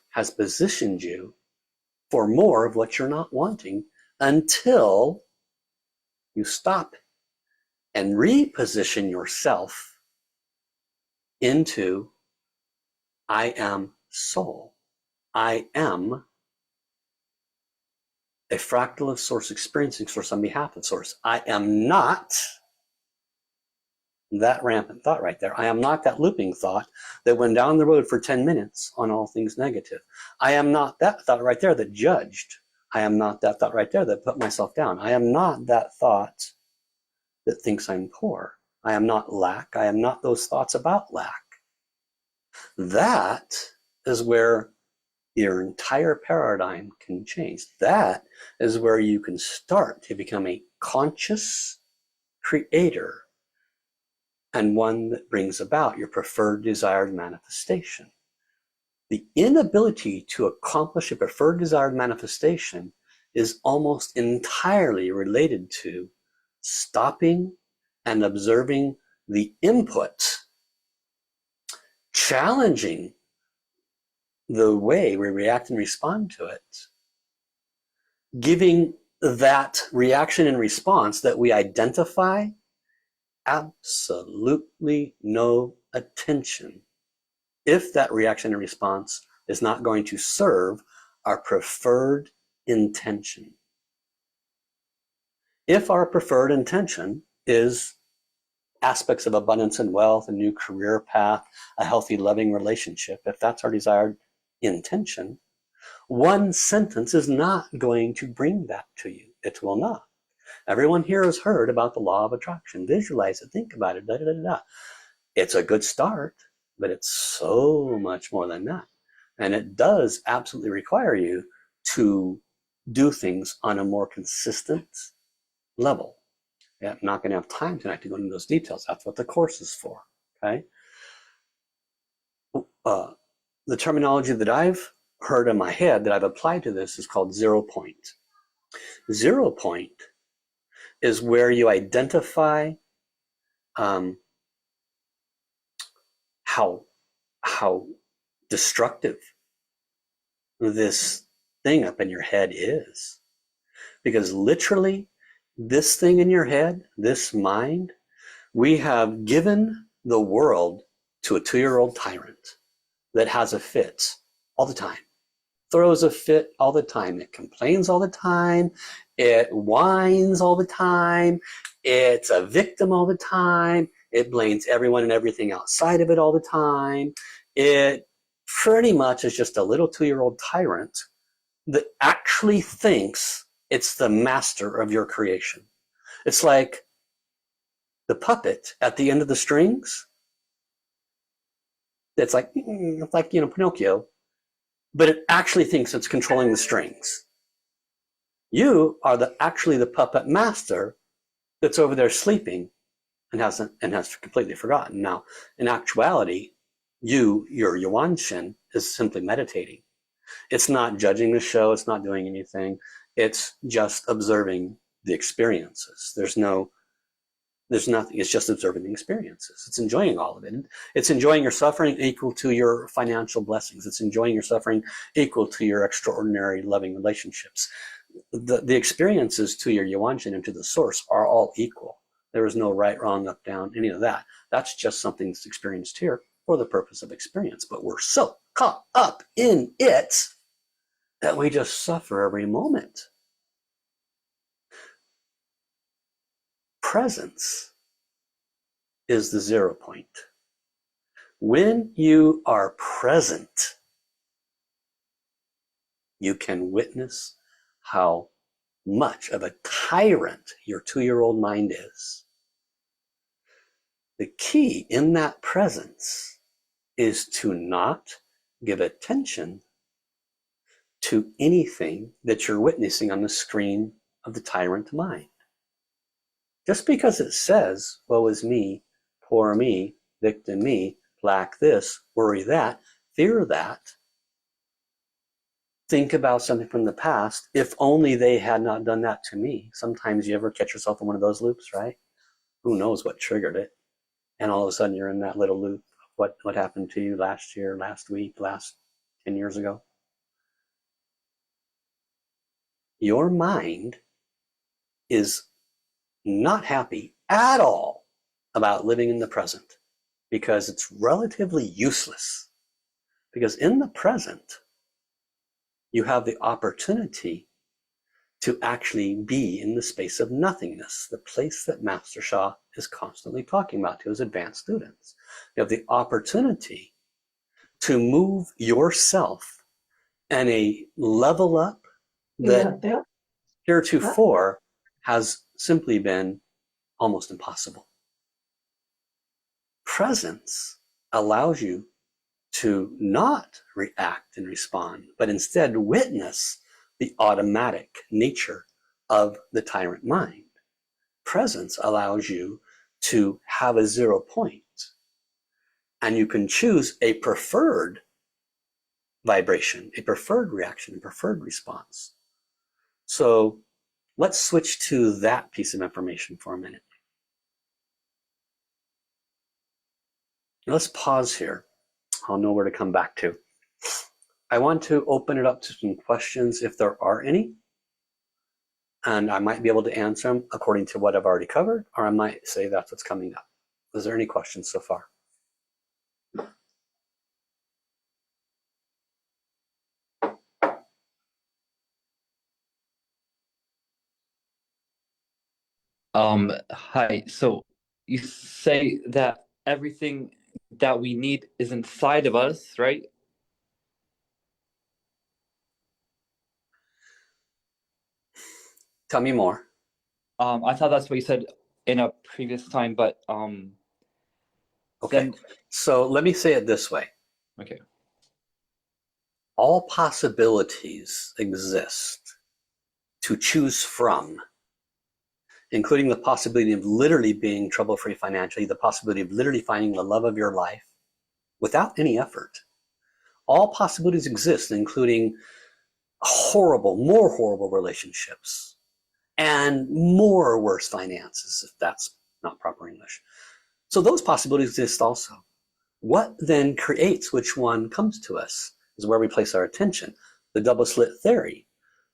has positioned you for more of what you're not wanting until you stop and reposition yourself into I am soul. I am a fractal of Source, experiencing Source on behalf of Source. I am not that rampant thought right there. I am not that looping thought that went down the road for 10 minutes on all things negative. I am not that thought right there that judged. I am not that thought right there that put myself down. I am not that thought that thinks I'm poor. I am not lack. I am not those thoughts about lack. That is where your entire paradigm can change. That is where you can start to become a conscious creator, and one that brings about your preferred desired manifestation. The inability to accomplish a preferred desired manifestation is almost entirely related to stopping and observing the input, challenging the way we react and respond to it, giving that reaction and response that we identify absolutely no attention if that reaction and response is not going to serve our preferred intention. If our preferred intention is aspects of abundance and wealth, a new career path, a healthy, loving relationship, if that's our desired intention, One sentence is not going to bring that to you. It will not. Everyone here has heard about the law of attraction. Visualize it, think about it, da da da da. It's a good start, but it's so much more than that. And it does absolutely require you to do things on a more consistent level. Yeah, I'm not going to have time tonight to go into those details. That's what the course is for. Okay. The terminology that I've heard in my head that I've applied to this is called 0 point. 0 point is where you identify how destructive this thing up in your head is. Because literally, this thing in your head, this mind, we have given the world to a 2-year-old tyrant that has a fit all the time, throws a fit all the time. It complains all the time. It whines all the time. It's a victim all the time. It blames everyone and everything outside of it all the time. It pretty much is just a little 2-year-old tyrant that actually thinks it's the master of your creation. It's like the puppet at the end of the strings. It's like Pinocchio, but it actually thinks it's controlling the strings. You are actually the puppet master that's over there sleeping and has completely forgotten. Now, in actuality, your Yuan-Shin is simply meditating. It's not judging the show. It's not doing anything. It's just observing the experiences. There's nothing. It's just observing the experiences. It's enjoying all of it. It's enjoying your suffering equal to your financial blessings. It's enjoying your suffering equal to your extraordinary loving relationships. The experiences to your Yuan-Shin and to the source are all equal. There is no right, wrong, up, down, any of that. That's just something that's experienced here for the purpose of experience. But we're so caught up in it that we just suffer every moment. Presence is the 0 point. When you are present, you can witness how much of a tyrant your 2-year-old mind is. The key in that presence is to not give attention to anything that you're witnessing on the screen of the tyrant mind. Just because it says, woe is me, poor me, victim me, lack this, worry that, fear that, think about something from the past, if only they had not done that to me. Sometimes you ever catch yourself in one of those loops, right? Who knows what triggered it? And all of a sudden you're in that little loop. What happened to you last year, last week, last 10 years ago? Your mind is not happy at all about living in the present because it's relatively useless. Because in the present, you have the opportunity to actually be in the space of nothingness, the place that Master Sha is constantly talking about to his advanced students. You have the opportunity to move yourself and a level up that heretofore has simply been almost impossible. Presence allows you to not react and respond, but instead witness the automatic nature of the tyrant mind. Presence allows you to have a 0 point, and you can choose a preferred vibration, a preferred reaction, a preferred response. So let's switch to that piece of information for a minute. Let's pause here. I'll know where to come back to. I want to open it up to some questions if there are any. And I might be able to answer them according to what I've already covered, or I might say that's what's coming up. Is there any questions so far? Hi. So you say that everything that we need is inside of us, right? Tell me more. I thought that's what you said in a previous time, but Okay. then So let me say it this way. okay. All possibilities exist to choose from, including the possibility of literally being trouble-free financially, the possibility of literally finding the love of your life without any effort. All possibilities exist, including more horrible relationships and more worse finances, if that's not proper English. So those possibilities exist also. What then creates which one comes to us is where we place our attention. The double slit theory.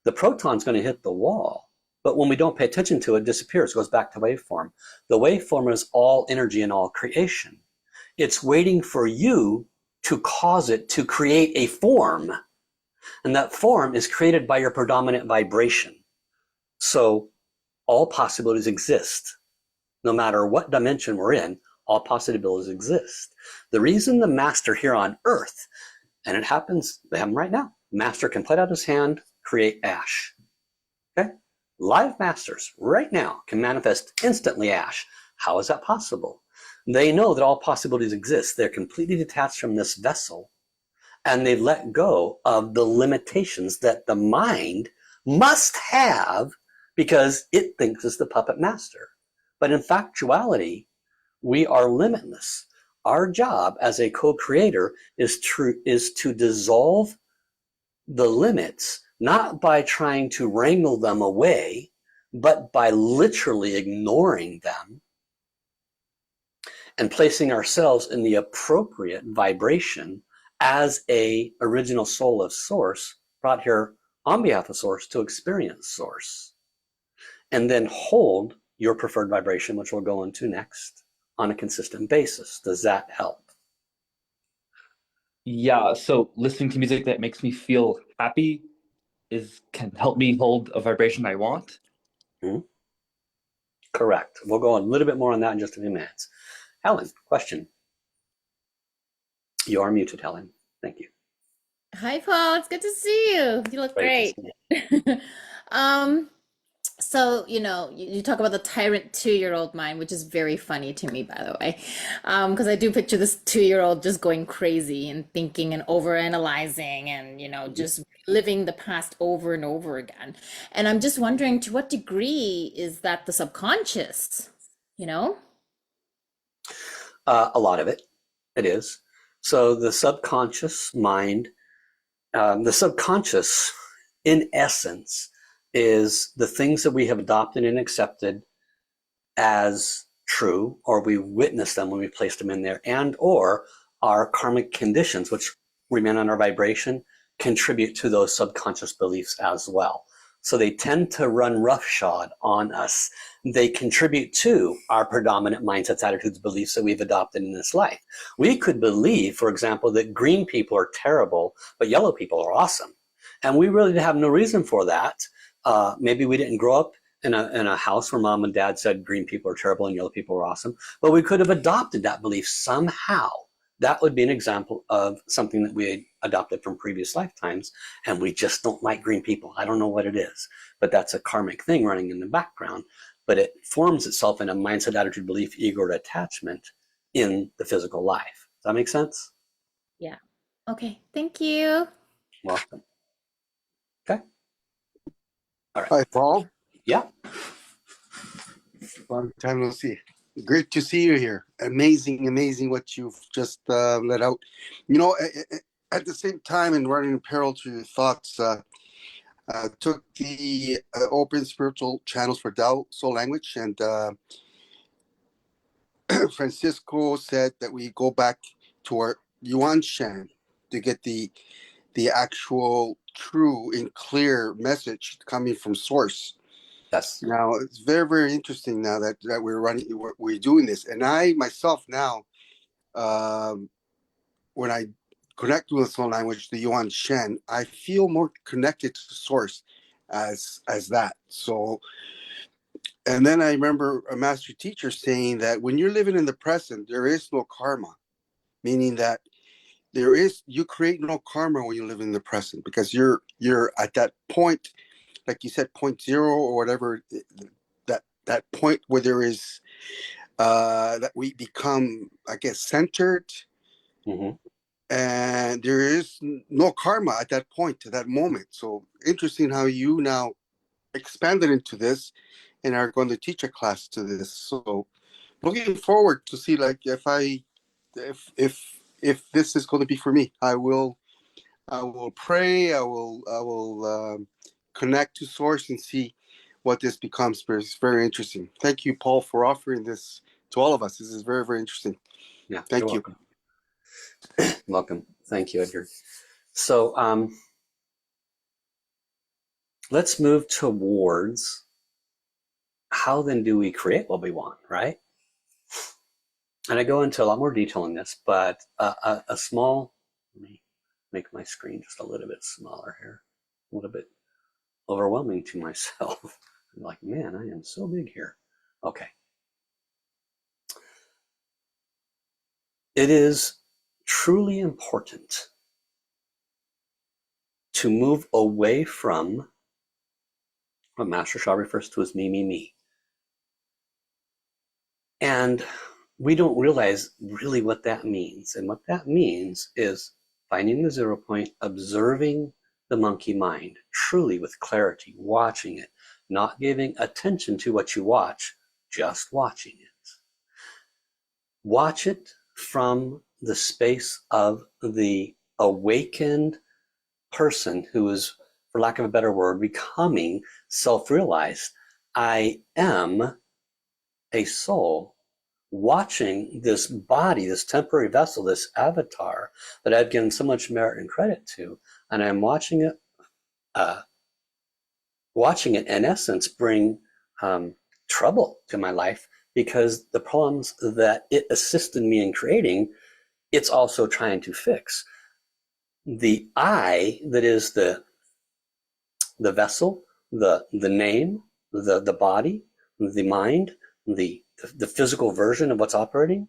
The proton's going to hit the wall, but when we don't pay attention to it, it disappears, goes back to waveform. The waveform is all energy and all creation. It's waiting for you to cause it to create a form, and that form is created by your predominant vibration. So all possibilities exist. No matter what dimension we're in, all possibilities exist. The reason the master here on earth, and it happens, they have them right now, master can put out his hand, create ash. Okay? Live masters right now can manifest instantly ash. How is that possible? They know that all possibilities exist. They're completely detached from this vessel, and they've let go of the limitations that the mind must have because it thinks it's the puppet master. But in factuality, we are limitless. Our job as a co-creator is to dissolve the limits, not by trying to wrangle them away, but by literally ignoring them and placing ourselves in the appropriate vibration as a original soul of Source, brought here on behalf of Source to experience Source. And then hold your preferred vibration, which we'll go into next, on a consistent basis. Does that help? Yeah, so listening to music that makes me feel happy can help me hold a vibration I want. Hmm? Correct. We'll go on a little bit more on that in just a few minutes. Helen, question. You are muted, Helen. Thank you. Hi, Paul. It's good to see you. You look Great great. to see you. So, you talk about the tyrant 2-year-old mind, which is very funny to me, by the way. Because I do picture this 2-year-old just going crazy and thinking and overanalyzing and, just living the past over and over again. And I'm just wondering, to what degree is that the subconscious, you know? A lot of it. It is. So the subconscious mind, the subconscious, in essence, is the things that we have adopted and accepted as true, or we witnessed them when we placed them in there, and or our karmic conditions, which remain on our vibration, contribute to those subconscious beliefs as well. So they tend to run roughshod on us. They contribute to our predominant mindsets, attitudes, beliefs that we've adopted in this life. We could believe, for example, that green people are terrible, but yellow people are awesome. And we really have no reason for that. Maybe we didn't grow up in a house where mom and dad said green people are terrible and yellow people are awesome, but we could have adopted that belief somehow. That would be an example of something that we had adopted from previous lifetimes, and we just don't like green people. I don't know what it is, but that's a karmic thing running in the background, but it forms itself in a mindset, attitude, belief, ego, or attachment in the physical life. Does that make sense? Yeah. Okay. Thank you. Welcome. Okay. All right. Hi, Paul. Yeah. Long time no see. Great to see you here. Amazing what you've just let out. At the same time, and running in parallel to your thoughts, took the open spiritual channels for Tao Soul Language, and Francisco said that we go back to our Yuan Shan to get the actual true and clear message coming from Source. Yes. Now it's very interesting now that we're doing this, and I myself now, when I connect with the soul language, the Yuan Shen, I feel more connected to Source as that. So, and then I remember a master teacher saying that when you're living in the present, there is no karma, meaning that you create no karma when you live in the present, because you're at that point like you said, point zero or whatever, that point where there is that we become, I guess, centered, Mhm. and there is no karma at that point, to that moment. So interesting how you now expanded into this and are going to teach a class to this. So looking forward to see, like, if this is going to be for me. I will pray. I will connect to source and see what this becomes. But it's very interesting. Thank you, Paul, for offering this to all of us. This is very, very interesting. Yeah, Thank you're you. welcome. Welcome. Thank you, Edgar. So let's move towards how then do we create what we want, right? And I go into a lot more detail in this, but a small, let me make my screen just a little bit smaller here, a little bit overwhelming to myself. I'm like, man, I am so big here. Okay. It is truly important to move away from what Master Sha refers to as me, me, me. And we don't realize really what that means. And what that means is finding the 0 point, observing the monkey mind truly with clarity, watching it, not giving attention to what you watch, just watching it. Watch it from the space of the awakened person who is, for lack of a better word, becoming self-realized. I am a soul watching this body, this temporary vessel, this avatar that I've given so much merit and credit to, and I'm watching it in essence bring trouble to my life, because the problems that it assisted me in creating, it's also trying to fix. The I that is the vessel, the name, the body, the mind, the physical version of what's operating,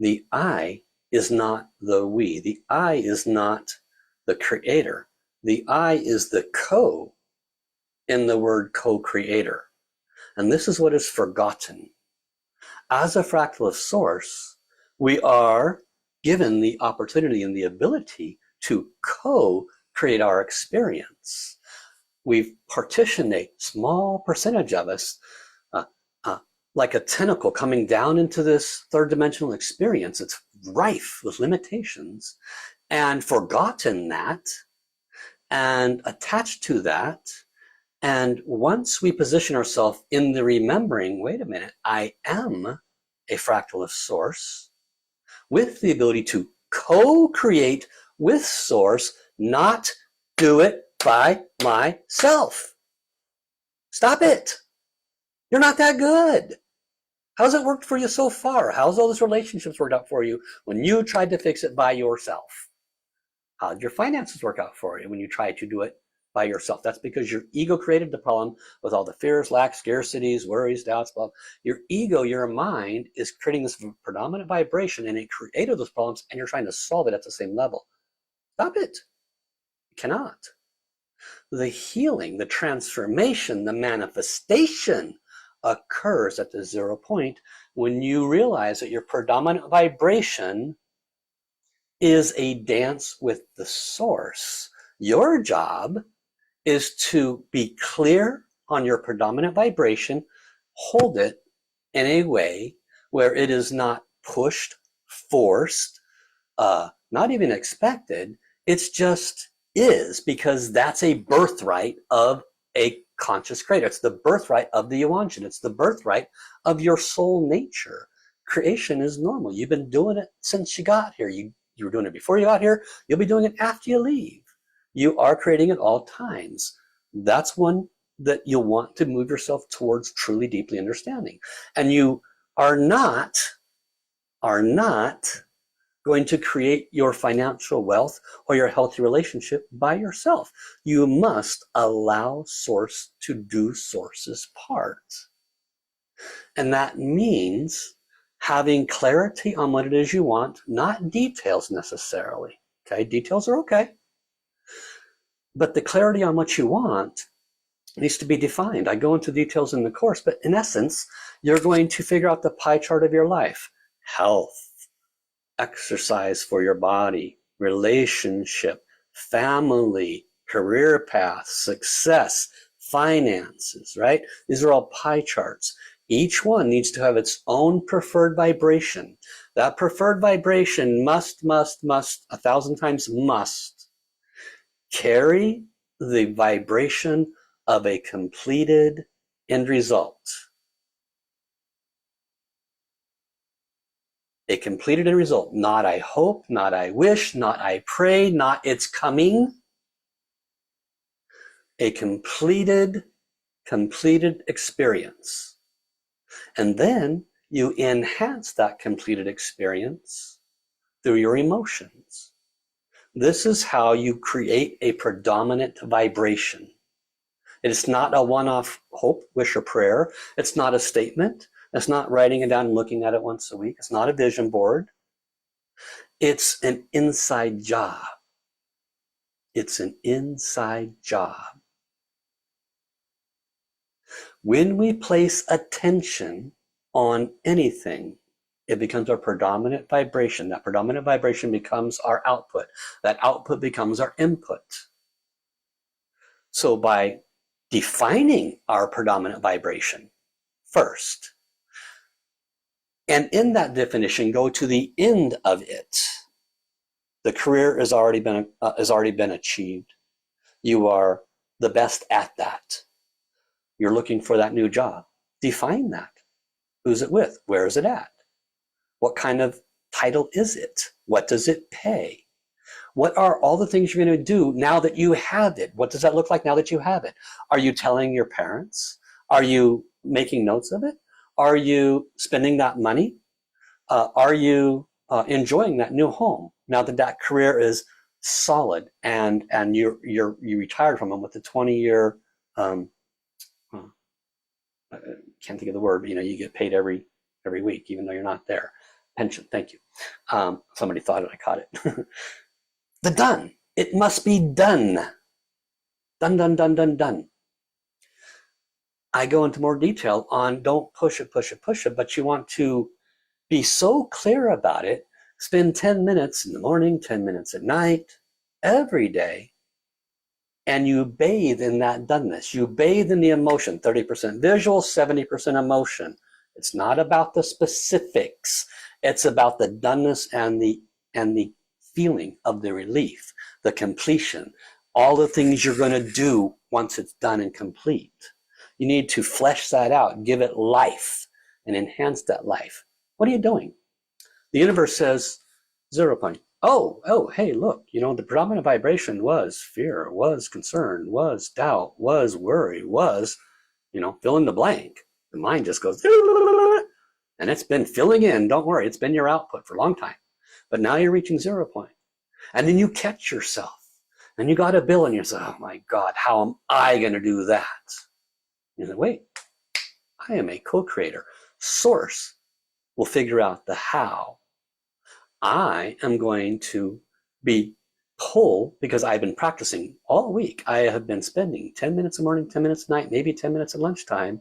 the I is not the we. The I is not the creator. The I is the co in the word co-creator. And this is what is forgotten. As a fractal of source, we are given the opportunity and the ability to co-create our experience. We've partitioned a small percentage of us like a tentacle coming down into this third dimensional experience. It's rife with limitations, and forgotten that and attached to that. And once we position ourselves in the remembering, wait a minute, I am a fractal of source with the ability to co-create with source, not do it by myself. Stop it. You're not that good. How's it worked for you so far? How's all those relationships worked out for you when you tried to fix it by yourself? How did your finances work out for you when you tried to do it by yourself? That's because your ego created the problem with all the fears, lacks, scarcities, worries, doubts, blah. Your ego, your mind, is creating this predominant vibration, and it created those problems, and you're trying to solve it at the same level. Stop it. You cannot. The healing, the transformation, the manifestation occurs at the 0 point when you realize that your predominant vibration is a dance with the source. Your job is to be clear on your predominant vibration, hold it in a way where it is not pushed, forced, not even expected. It's just is, because that's a birthright of a conscious creator. It's the birthright of the Yuanshan. It's the birthright of your soul nature. Creation is normal. You've been doing it since you got here. You were doing it before you got here. You'll be doing it after you leave. You are creating at all times. That's one that you'll want to move yourself towards truly deeply understanding. And you are not going to create your financial wealth or your healthy relationship by yourself. You must allow source to do source's part. And that means having clarity on what it is you want, not details necessarily. Okay, details are okay. But the clarity on what you want It needs to be defined. I go into details in the course, but in essence, you're going to figure out the pie chart of your life. Health, exercise for your body, relationship, family, career path, success, finances, right? These are all pie charts. Each one needs to have its own preferred vibration. That preferred vibration must, 1,000 times must, carry the vibration of a completed end result. A completed end result. Not I hope, not I wish, not I pray, not it's coming. A completed experience. And then you enhance that completed experience through your emotions. This is how you create a predominant vibration. It is not a one-off hope, wish, or prayer. It's not a statement. It's not writing it down and looking at it once a week. It's not a vision board. It's an inside job. It's an inside job. When we place attention on anything, it becomes our predominant vibration. That predominant vibration becomes our output. That output becomes our input. So by defining our predominant vibration first, and in that definition, go to the end of it. The career has already been achieved. You are the best at that. You're looking for that new job. Define that. Who's it with? Where is it at? What kind of title is it? What does it pay? What are all the things you're going to do now that you have it? What does that look like now that you have it? Are you telling your parents? Are you making notes of it? Are you spending that money? Are you enjoying that new home now that that career is solid and you retired from them with a 20-year I can't think of the word, but you get paid every week, even though you're not there. Pension, thank you. Somebody thought it, I caught it. The done. It must be done. Done, done, done, done, done. I go into more detail on don't push it, but you want to be so clear about it. Spend 10 minutes in the morning, 10 minutes at night, every day, and you bathe in that doneness. You bathe in the emotion, 30% visual, 70% emotion. It's not about the specifics. It's about the doneness and the feeling of the relief, the completion, all the things you're going to do once it's done and complete. You need to flesh that out, give it life, and enhance that life. What are you doing? The universe says 0 point. Oh, hey, look, the predominant vibration was fear, was concern, was doubt, was worry, was, fill in the blank. The mind just goes, and it's been filling in. Don't worry, it's been your output for a long time. But now you're reaching 0 point. And then you catch yourself and you got a bill and you say, oh my God, how am I going to do that? You say, wait, I am a co-creator. Source will figure out the how. I am going to be pulled because I've been practicing all week. I have been spending 10 minutes in the morning, 10 minutes at night, maybe 10 minutes at lunchtime,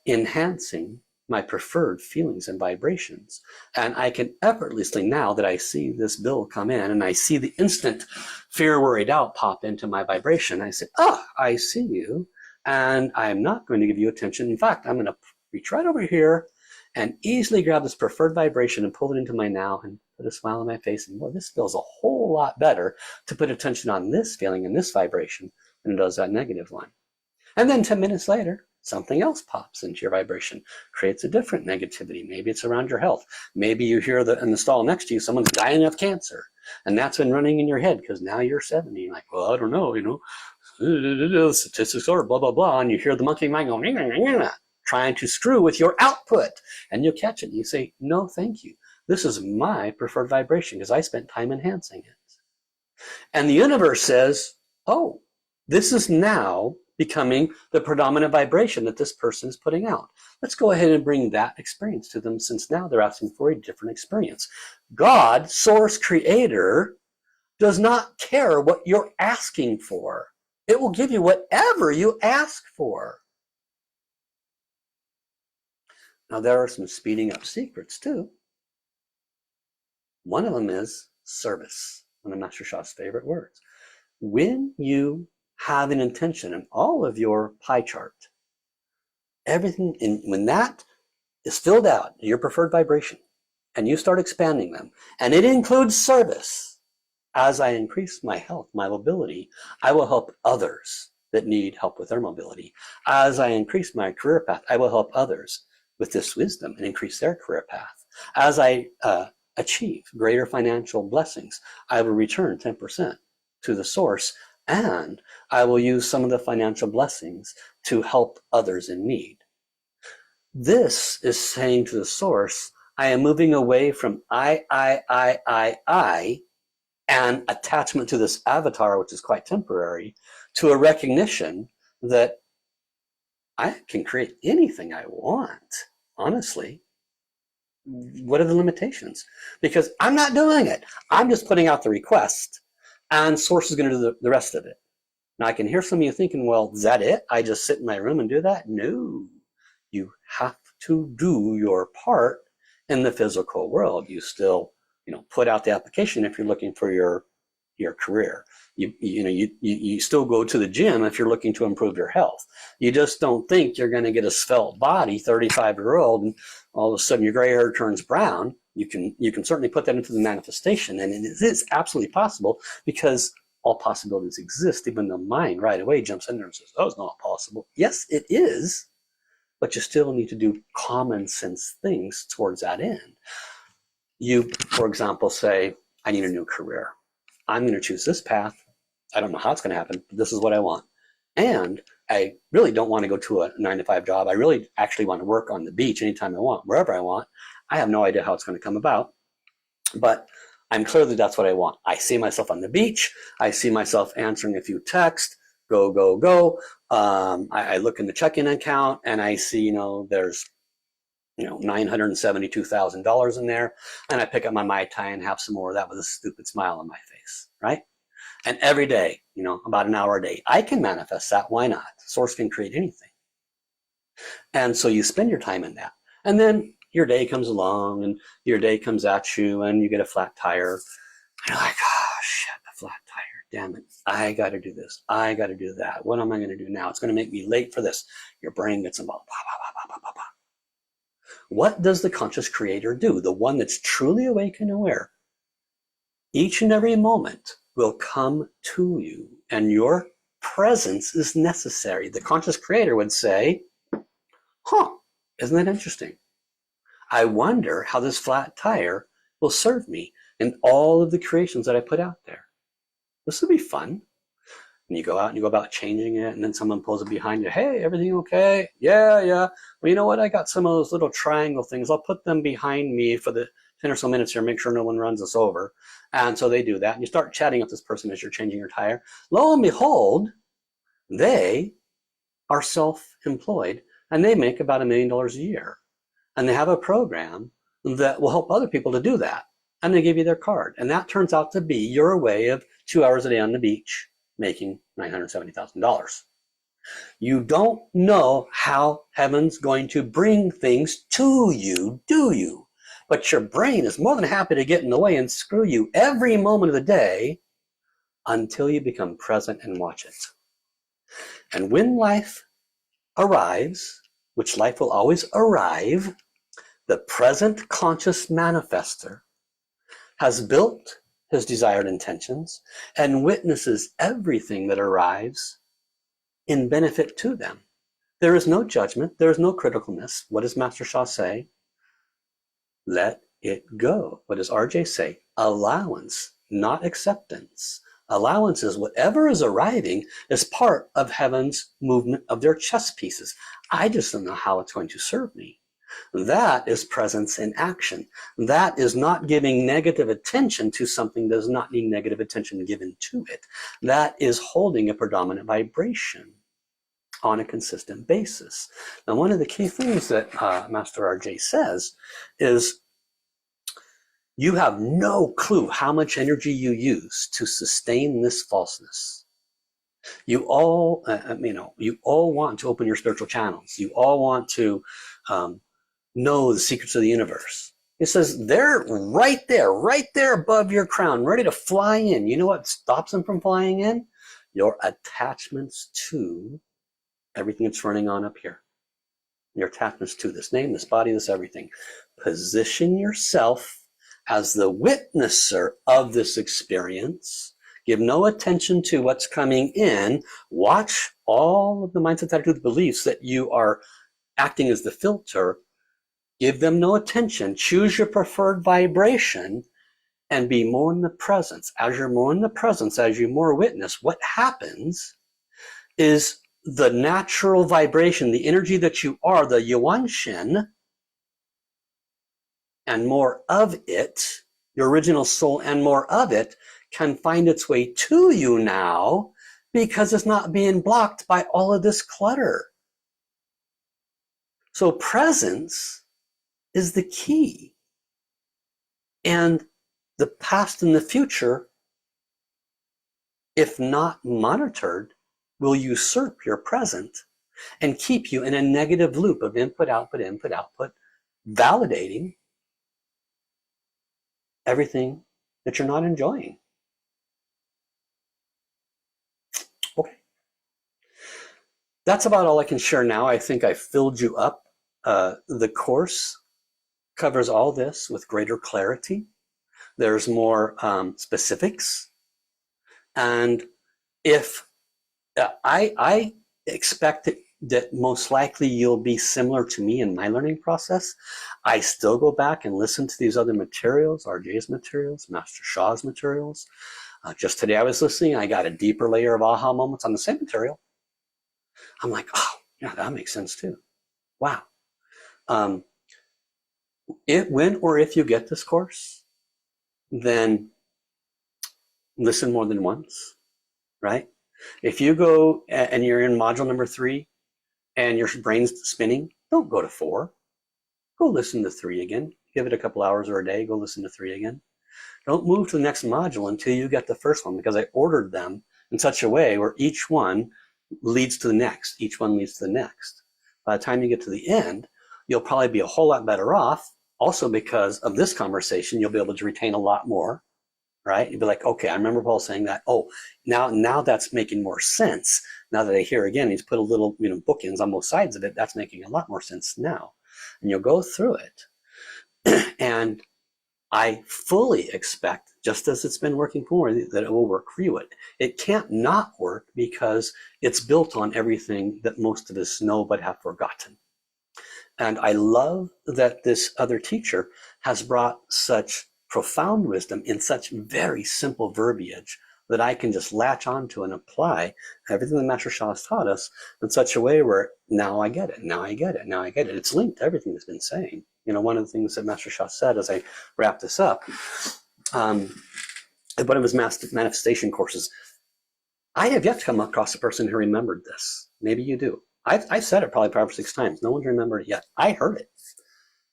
enhancing my preferred feelings and vibrations. And I can effortlessly, now that I see this bill come in and I see the instant fear, worry, doubt pop into my vibration, I say, I see you, and I'm not going to give you attention. In fact, I'm going to reach right over here and easily grab this preferred vibration and pull it into my now and put a smile on my face. And boy, this feels a whole lot better to put attention on this feeling and this vibration than it does that negative one. And then 10 minutes later, something else pops into your vibration, creates a different negativity. Maybe it's around your health. Maybe you hear in the stall next to you, someone's dying of cancer. And that's been running in your head because now you're 70. You're like, well, I don't know, statistics are blah, blah, blah. And you hear the monkey mind going, trying to screw with your output. And you catch it and you say, no, thank you. This is my preferred vibration because I spent time enhancing it. And the universe says, oh, this is now becoming the predominant vibration that this person is putting out. Let's go ahead and bring that experience to them, since now they're asking for a different experience. God, source creator, does not care what you're asking for. It will give you whatever you ask for. Now, there are some speeding up secrets too. One of them is service, one of Master Sha's favorite words. When you have an intention in all of your pie chart, everything, when that is filled out, your preferred vibration, and you start expanding them, and it includes service. As I increase my health, my mobility, I will help others that need help with their mobility. As I increase my career path, I will help others with this wisdom and increase their career path. As I achieve greater financial blessings, I will return 10% to the source, and I will use some of the financial blessings to help others in need. This is saying to the source, I am moving away from I, and attachment to this avatar, which is quite temporary, to a recognition that I can create anything I want, honestly. What are the limitations? Because I'm not doing it. I'm just putting out the request, and source is going to do the rest of it. Now, I can hear some of you thinking, well, is that it? I just sit in my room and do that? No. You have to do your part in the physical world. You still, put out the application if you're looking for your career. You still go to the gym if you're looking to improve your health. You just don't think you're going to get a svelte body, 35-year-old, and all of a sudden your gray hair turns brown. You can certainly put that into the manifestation, and it is absolutely possible, because all possibilities exist, even the mind right away jumps in there and says, oh, it's not possible. Yes, it is, but you still need to do common sense things towards that end. You, for example, say, I need a new career. I'm going to choose this path. I don't know how it's going to happen, but this is what I want. And I really don't want to go to a 9-to-5 job. I really actually want to work on the beach anytime I want, wherever I want. I have no idea how it's going to come about, but I'm clear that that's what I want. I see myself on the beach. I see myself answering a few texts, go, go, go. I look in the checking account and I see, there's, $972,000 in there. And I pick up my Mai Tai and have some more of that with a stupid smile on my face, right? And every day, about an hour a day, I can manifest that. Why not? Source can create anything. And so you spend your time in that. And then your day comes along and your day comes at you and you get a flat tire. And you're like, oh, shit, a flat tire. Damn it. I got to do this. I got to do that. What am I going to do now? It's going to make me late for this. Your brain gets involved. What does the conscious creator do? The one that's truly awake and aware. Each and every moment will come to you, and your presence is necessary. The conscious creator would say, isn't that interesting? I wonder how this flat tire will serve me in all of the creations that I put out there. This will be fun. And you go out and you go about changing it, and then someone pulls it behind you. Hey, everything okay? Yeah. Well, you know what? I got some of those little triangle things. I'll put them behind me for the 10 or so minutes here, make sure no one runs us over. And so they do that. And you start chatting with this person as you're changing your tire. Lo and behold, they are self-employed, and they make about $1 million a year. And they have a program that will help other people to do that. And they give you their card. And that turns out to be your way of 2 hours a day on the beach, making $970,000. You don't know how heaven's going to bring things to you, do you? But your brain is more than happy to get in the way and screw you every moment of the day until you become present and watch it. And when life arrives, which life will always arrive, the present conscious manifester has built his desired intentions and witnesses everything that arrives in benefit to them. There is no judgment. There is no criticalness. What does Master Sha say? Let it go. What does RJ say? Allowance, not acceptance. Allowance is whatever is arriving is part of heaven's movement of their chess pieces. I just don't know how it's going to serve me. That is presence in action. That is not giving negative attention to something that does not need negative attention given to it. That is holding a predominant vibration on a consistent basis. Now, one of the key things that Master RJ says is you have no clue how much energy you use to sustain this falseness. You all, you all want to open your spiritual channels. You all want to know the secrets of the universe. It says they're right there above your crown, ready to fly in. You know what stops them from flying in? Your attachments to everything that's running on up here. Your attachments to this name, this body, this everything. Position yourself as the witnesser of this experience. Give no attention to what's coming in. Watch all of the mindsets, attitudes, beliefs that you are acting as the filter. Give them no attention. Choose your preferred vibration and be more in the presence. As you're more in the presence, as you more witness, what happens is the natural vibration, the energy that you are, the Yuan Shen, and more of it, your original soul and more of it, can find its way to you now because it's not being blocked by all of this clutter. So presence is the key. And the past and the future, if not monitored, will usurp your present and keep you in a negative loop of input, output, validating everything that you're not enjoying. Okay. That's about all I can share now. I think I filled you up. The course covers all this with greater clarity. There's more specifics. And if I expect that most likely you'll be similar to me in my learning process. I still go back and listen to these other materials, RJ's materials, Master Sha's materials. Just today I was listening, I got a deeper layer of aha moments on the same material. I'm like, oh, yeah, that makes sense too. Wow. When or if you get this course, then listen more than once, right? If you go and you're in module number 3 and your brain's spinning, don't go to 4. Go listen to 3 again. Give it a couple hours or a day, go listen to 3 again. Don't move to the next module until you get the first one, because I ordered them in such a way where each one leads to the next. Each one leads to the next. By the time you get to the end, you'll probably be a whole lot better off. Also, because of this conversation, you'll be able to retain a lot more, right? You'll be like, okay, I remember Paul saying that. Oh, now that's making more sense. Now that I hear again, he's put a little, bookends on both sides of it. That's making a lot more sense now. And you'll go through it. And I fully expect, just as it's been working for me, that it will work for you. It can't not work because it's built on everything that most of us know but have forgotten. And I love that this other teacher has brought such profound wisdom in such very simple verbiage that I can just latch onto and apply everything that Master Sha has taught us in such a way where now I get it, now I get it, now I get it. It's linked to everything that's been saying. One of the things that Master Sha said as I wrap this up, in one of his manifestation courses, I have yet to come across a person who remembered this. Maybe you do. I've said it probably 5 or 6 times. No one's remembered it yet. I heard it.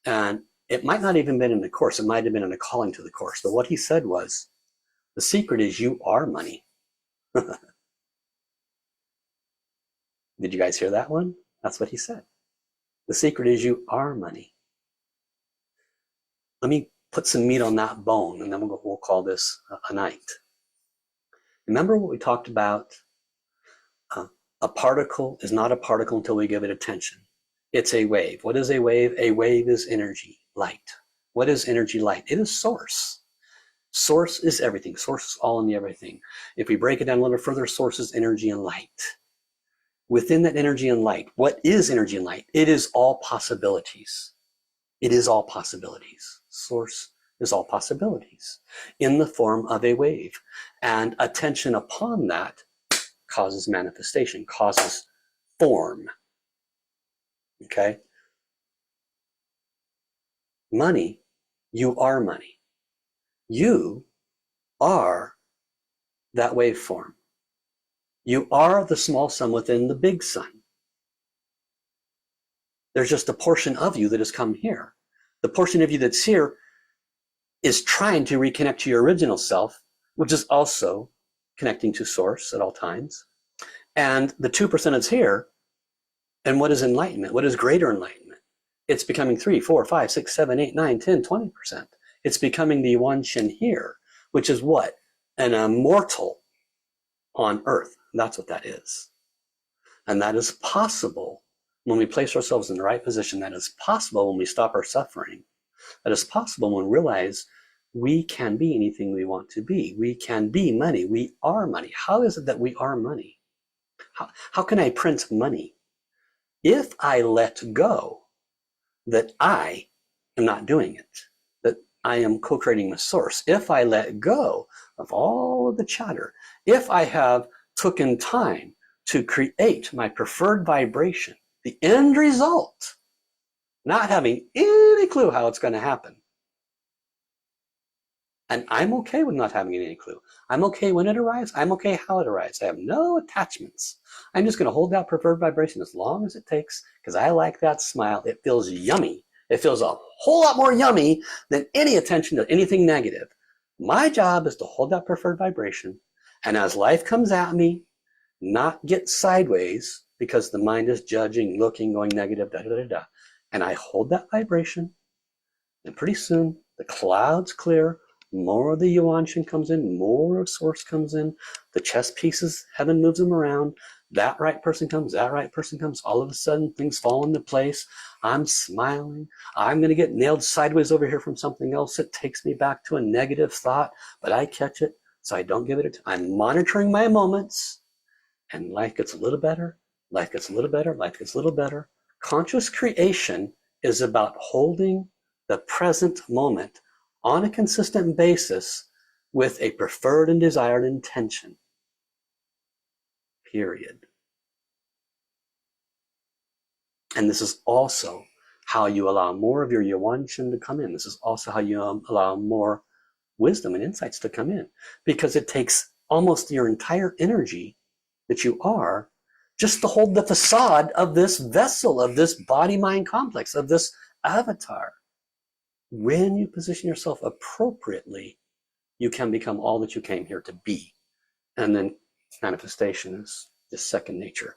And it might not even been in the course. It might have been in a calling to the course. But what he said was, the secret is you are money. Did you guys hear that one? That's what he said. The secret is you are money. Let me put some meat on that bone, and then we'll call this a night. Remember what we talked about? A particle is not a particle until we give it attention. It's a wave. What is a wave? A wave is energy, light. What is energy, light? It is source. Source is everything. Source is all in the everything. If we break it down a little further, source is energy and light. Within that energy and light, what is energy and light? It is all possibilities. It is all possibilities. Source is all possibilities in the form of a wave. And attention upon that causes manifestation, causes form. Okay? Money, you are money. You are that waveform. You are the small sun within the big sun. There's just a portion of you that has come here. The portion of you that's here is trying to reconnect to your original self, which is also connecting to source at all times. And the 2% is here. And what is enlightenment? What is greater enlightenment? It's becoming 3, 4, 5, 6, 7, 8, 9, 10, 20%. It's becoming the Yuan Shen here, which is what? An immortal on earth. That's what that is. And that is possible when we place ourselves in the right position. That is possible when we stop our suffering. That is possible when we realize we can be anything we want to be. We can be money. We are money. How is it that we are money? How can I print money? If I let go that I am not doing it, that I am co-creating with source, if I let go of all of the chatter, if I have taken time to create my preferred vibration, the end result, not having any clue how it's going to happen. And I'm okay with not having any clue. I'm okay when it arrives. I'm okay how it arrives. I have no attachments. I'm just going to hold that preferred vibration as long as it takes because I like that smile. It feels yummy. It feels a whole lot more yummy than any attention to anything negative. My job is to hold that preferred vibration. And as life comes at me, not get sideways because the mind is judging, looking, going negative, da da da da. And I hold that vibration. And pretty soon the clouds clear. More of the Yuan Shen comes in, more of source comes in, the chess pieces, heaven moves them around, that right person comes, that right person comes, all of a sudden things fall into place, I'm smiling, I'm going to get nailed sideways over here from something else that takes me back to a negative thought, but I catch it, so I don't give it I'm monitoring my moments, and life gets a little better, life gets a little better, life gets a little better. Conscious creation is about holding the present moment on a consistent basis with a preferred and desired intention. Period. And this is also how you allow more of your Yuan Shen to come in. This is also how you allow more wisdom and insights to come in. Because it takes almost your entire energy that you are just to hold the facade of this vessel, of this body-mind complex, of this avatar. When you position yourself appropriately, you can become all that you came here to be. And then manifestation is just second nature.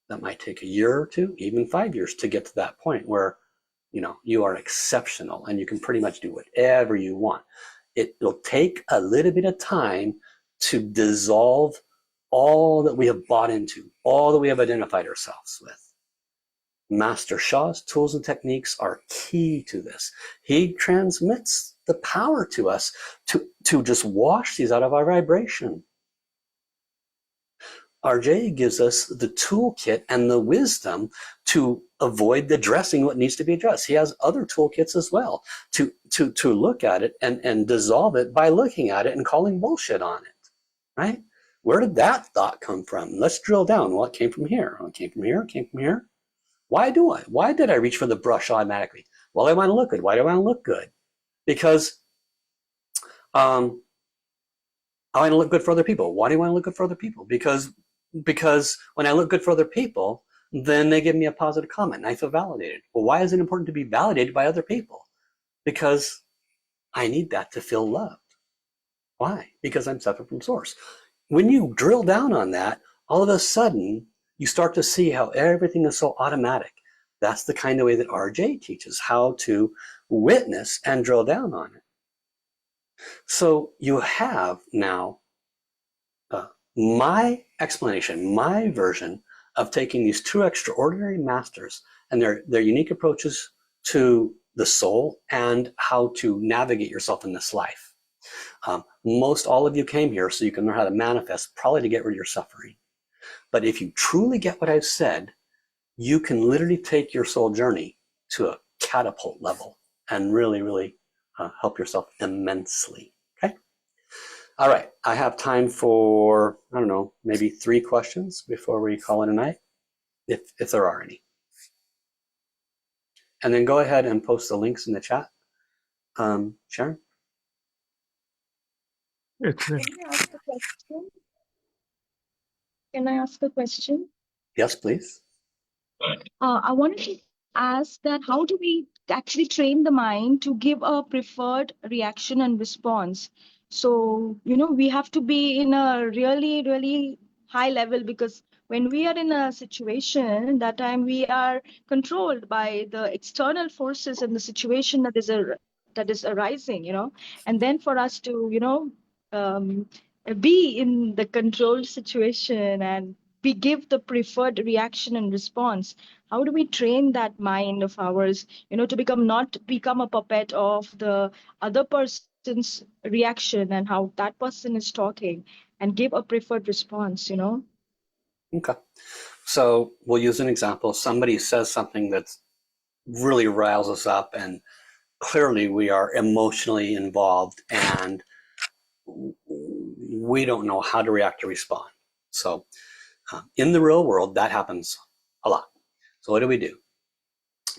That might take a year or two, even 5 years to get to that point where, you are exceptional and you can pretty much do whatever you want. It'll take a little bit of time to dissolve all that we have bought into, all that we have identified ourselves with. Master Sha's tools and techniques are key to this. He transmits the power to us to just wash these out of our vibration. RJ gives us the toolkit and the wisdom to avoid addressing what needs to be addressed. He has other toolkits as well to look at it and dissolve it by looking at it and calling bullshit on it, right? Where did that thought come from? Let's drill down. Well, it came from here. It came from here. It came from here. Why did I reach for the brush automatically? Well, I want to look good. Why do I want to look good? Because I want to look good for other people. Why do I want to look good for other people? Because when I look good for other people, then they give me a positive comment and I feel validated. Well, why is it important to be validated by other people? Because I need that to feel loved. Why? Because I'm separate from source. When you drill down on that, all of a sudden, you start to see how everything is so automatic. That's the kind of way that RJ teaches how to witness and drill down on it. So you have now my explanation, my version of taking these two extraordinary masters and their unique approaches to the soul and how to navigate yourself in this life. Most all of you came here so you can learn how to manifest, probably to get rid of your suffering. But if you truly get what I've said, you can literally take your soul journey to a catapult level and really, really help yourself immensely. Okay? All right. I have time for, I don't know, maybe 3 questions before we call it a night, if there are any. And then go ahead and post the links in the chat. Sharon? It's there. Can I ask a question? Can I ask a question? Yes, please. I wanted to ask that how do we actually train the mind to give a preferred reaction and response? So, we have to be in a really, really high level, because when we are in a situation, that time we are controlled by the external forces and the situation that is arising, and then for us to, um, be in the controlled situation and we give the preferred reaction and response. How do we train that mind of ours, to not become a puppet of the other person's reaction and how that person is talking, and give a preferred response? Okay. So we'll use an example. Somebody says something that really riles us up, and clearly we are emotionally involved and we don't know how to react or respond. So in the real world, that happens a lot. So what do?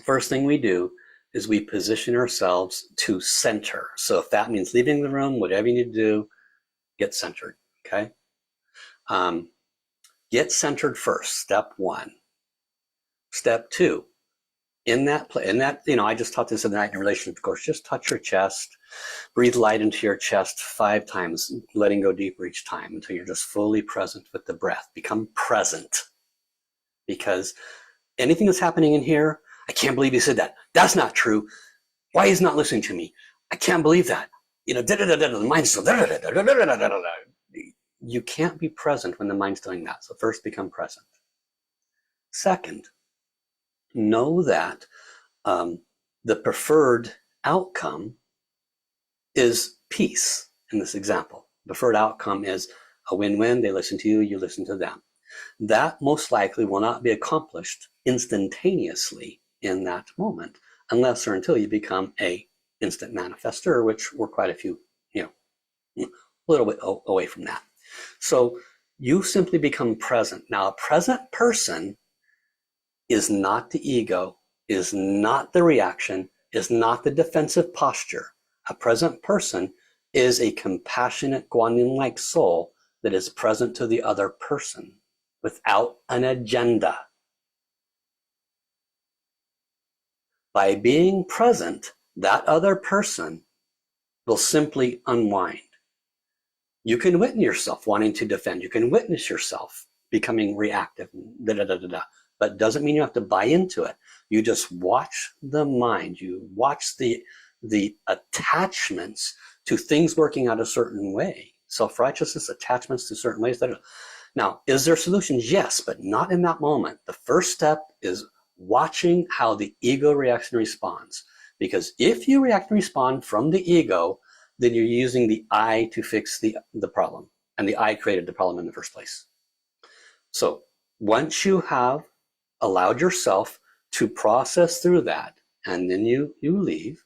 First thing we do is we position ourselves to center. So if that means leaving the room, whatever you need to do, get centered, okay? Get centered first, step one. Step two, I just taught this in the night in relationship course, just touch your chest, breathe light into your chest 5 times, letting go deeper each time until you're just fully present with the breath. Become present. Because anything that's happening in here, I can't believe he said that. That's not true. Why he's not listening to me? I can't believe that. The mind's still You can't be present when the mind's doing that. So first, become present. Second, know that the preferred outcome is peace in this example. The preferred outcome is a win-win. They listen to you, you listen to them. That most likely will not be accomplished instantaneously in that moment, unless or until you become a instant manifester, which we're quite a few, a little bit away from that. So you simply become present. Now, a present person is not the ego, is not the reaction, is not the defensive posture. A present person is a compassionate Guanyin-like soul that is present to the other person without an agenda. By being present, that other person will simply unwind. You can witness yourself wanting to defend. You can witness yourself becoming reactive, but it doesn't mean you have to buy into it. You just watch the mind. You watch the attachments to things working out a certain way. Self-righteousness, attachments to certain ways. Now, is there solutions? Yes, but not in that moment. The first step is watching how the ego reacts and responds. Because if you react and respond from the ego, then you're using the I to fix the problem. And the I created the problem in the first place. So once you have allowed yourself to process through that, and then you leave,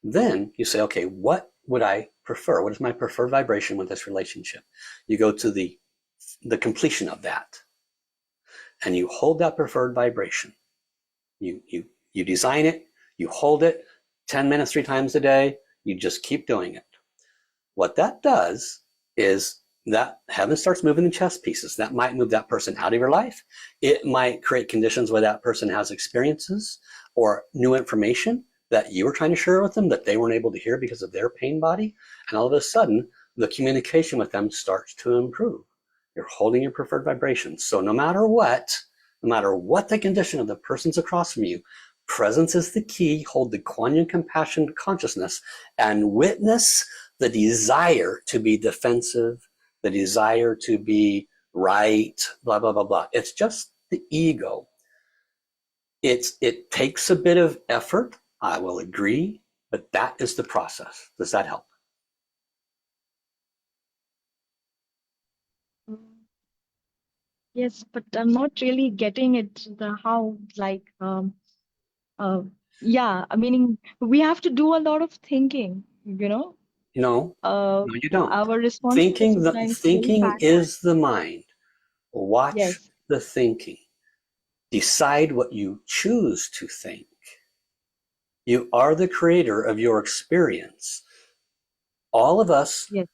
then you say, okay, what would I prefer? What is my preferred vibration with this relationship? You go to the completion of that, and you hold that preferred vibration. You design it, you hold it 10 minutes 3 times a day, you just keep doing it. What that does is that heaven starts moving the chess pieces. That might move that person out of your life. It might create conditions where that person has experiences or new information that you were trying to share with them that they weren't able to hear because of their pain body. And all of a sudden, the communication with them starts to improve. You're holding your preferred vibration. So no matter what the condition of the person's across from you, presence is the key. Hold the Kuan-Yin compassion consciousness and witness the desire to be defensive, the desire to be right, blah, blah, blah, blah. It's just the ego. It takes a bit of effort, I will agree, but that is the process. Does that help? Yes, but I'm not really getting it, meaning we have to do a lot of thinking, No, you don't. our responses are Thinking sometimes very thinking passive. is the mind. Watch Yes. the thinking. Decide what you choose to think. You are the creator of your experience. All of us Yes.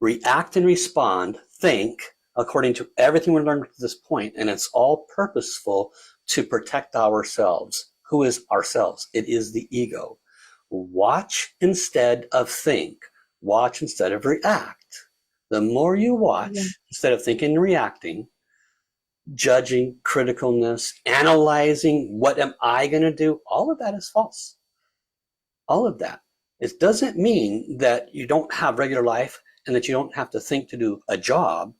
react and respond, think, according to everything we've learned to this point, and it's all purposeful to protect ourselves. Who is ourselves? It is the ego. Watch instead of think. Watch instead of react. The more you watch, Yeah. instead of thinking and reacting, judging, criticalness, analyzing, what am I going to do? All of that is false. All of that. It doesn't mean that you don't have regular life and that you don't have to think to do a job,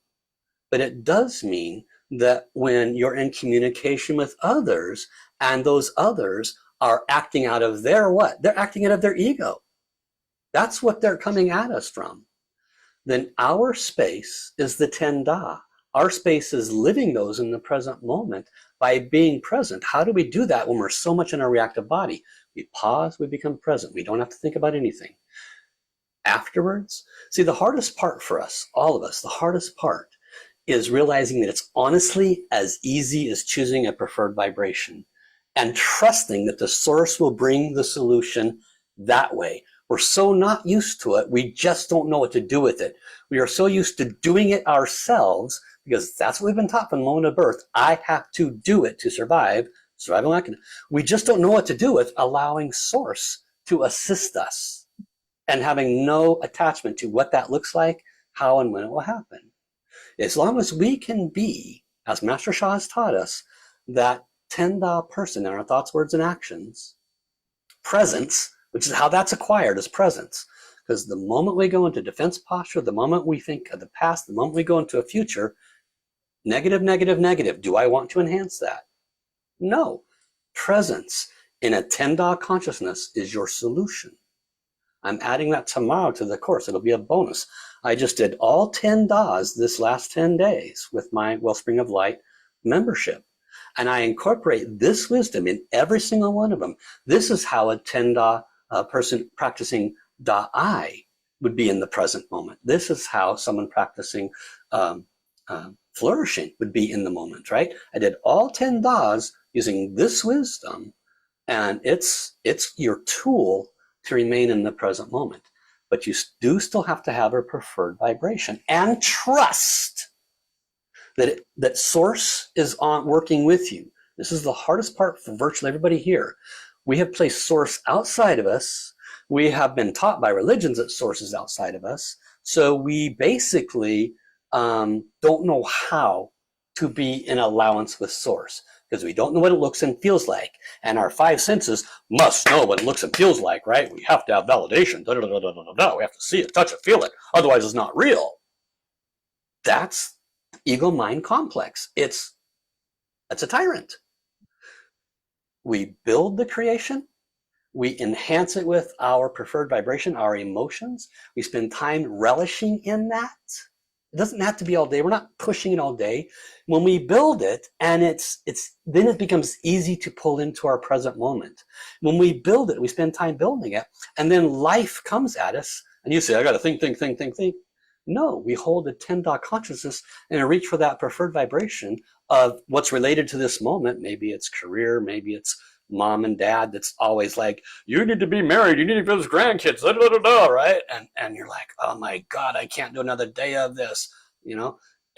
but it does mean that when you're in communication with others and those others are acting out of their what? They're acting out of their ego. That's what they're coming at us from. Then our space is the 10 Da. Our space is living those in the present moment by being present. How do we do that when we're so much in our reactive body? We pause, we become present. We don't have to think about anything. Afterwards, see, the hardest part for us, all of us, the hardest part is realizing that it's honestly as easy as choosing a preferred vibration and trusting that the source will bring the solution that way. We're so not used to it, we just don't know what to do with it. We are so used to doing it ourselves because that's what we've been taught from the moment of birth. I have to do it to survive. Survival mechanism. We just don't know what to do with allowing source to assist us and having no attachment to what that looks like, how and when it will happen. As long as we can be, as Master Sha has taught us, that 10 Da person in our thoughts, words, and actions, presence, which is how that's acquired, is presence. Because the moment we go into defense posture, the moment we think of the past, the moment we go into a future, negative, negative, negative. Do I want to enhance that? No. Presence in a 10 Da consciousness is your solution. I'm adding that tomorrow to the course. It'll be a bonus. I just did all 10 Das this last 10 days with my Wellspring of Light membership. And I incorporate this wisdom in every single one of them. This is how a 10 Da person practicing Da-I would be in the present moment. This is how someone practicing flourishing would be in the moment, right? I did all 10 Das using this wisdom, and it's your tool to remain in the present moment. But you do still have to have a preferred vibration and trust that source is working with you. This is the hardest part for virtually everybody here. We have placed source outside of us. We have been taught by religions that source is outside of us. So we basically don't know how to be in allowance with source because we don't know what it looks and feels like. And our 5 senses must know what it looks and feels like, right? We have to have validation. We have to see it, touch it, feel it. Otherwise, it's not real. That's ego-mind complex. It's a tyrant. We build the creation. We enhance it with our preferred vibration, our emotions. We spend time relishing in that. It doesn't have to be all day. We're not pushing it all day. When we build it, and then it becomes easy to pull into our present moment. When we build it, we spend time building it, and then life comes at us, and you say, I got to think. No, we hold a 10 Da consciousness and reach for that preferred vibration of what's related to this moment. Maybe it's career, maybe it's mom and dad that's always like, you need to be married, you need to have those grandkids, right? And you're like, oh my God, I can't do another day of this. You know,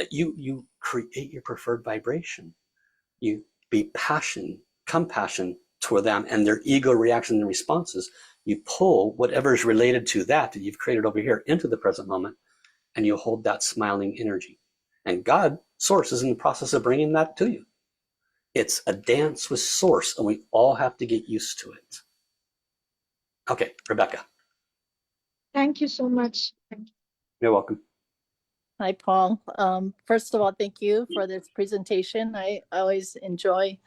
you create your preferred vibration. You be compassion toward them and their ego reaction and responses. You pull whatever is related to that you've created over here into the present moment, and you hold that smiling energy. And God, source, is in the process of bringing that to you. It's a dance with source, and we all have to get used to it. Okay, Rebecca. Thank you so much. You're welcome. Hi, Paul. First of all, thank you for this presentation. I always enjoy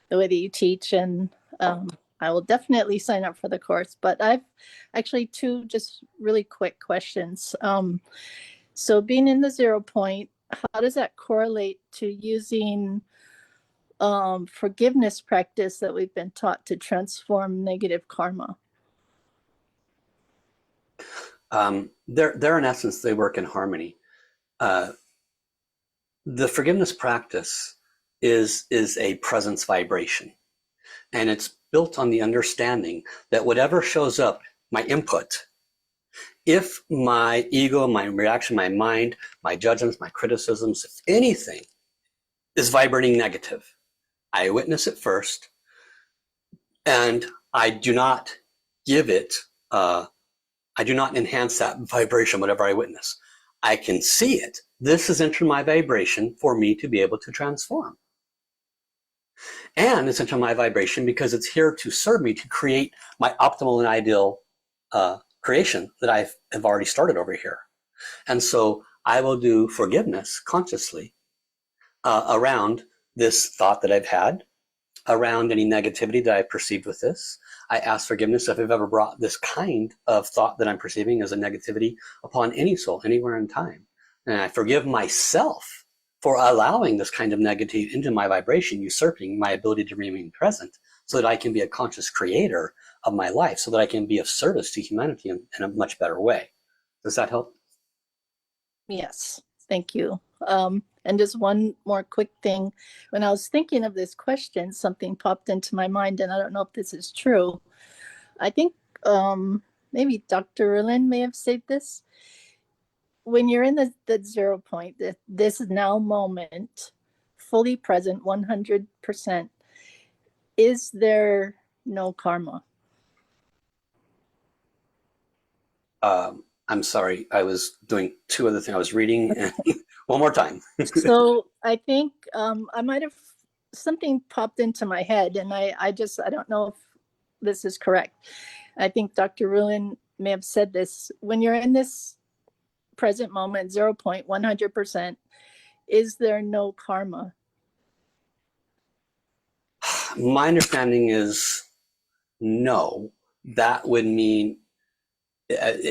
the way that you teach, and I will definitely sign up for the course. But I've actually 2 just really quick questions. So being in the 0 point, how does that correlate to using forgiveness practice that we've been taught to transform negative karma? They're in essence, they work in harmony. The forgiveness practice is a presence vibration, and it's built on the understanding that whatever shows up, my input, if my ego, my reaction, my mind, my judgments, my criticisms, if anything is vibrating negative, I witness it first, and I do not give it, I do not enhance that vibration, whatever I witness. I can see it. This has entered my vibration for me to be able to transform. And it's entered my vibration because it's here to serve me to create my optimal and ideal creation that I have already started over here. And so I will do forgiveness consciously around this thought that I've had, around any negativity that I perceived with this. I ask forgiveness if I've ever brought this kind of thought that I'm perceiving as a negativity upon any soul, anywhere in time. And I forgive myself for allowing this kind of negativity into my vibration, usurping my ability to remain present, so that I can be a conscious creator of my life, so that I can be of service to humanity in a much better way. Does that help? Yes, thank you. And just one more quick thing. When I was thinking of this question, something popped into my mind, and I don't know if this is true. I think maybe Dr. Rulin may have said this. When you're in the 0 point, this now moment, fully present, 100%, is there no karma? I'm sorry, I was doing two other things. I was reading. One more time. So I think I might have, something popped into my head, and I don't know if this is correct. I think Dr. Rulin may have said this. When you're in this present moment, 0 point, 100%, is there no karma? My understanding is no. That would mean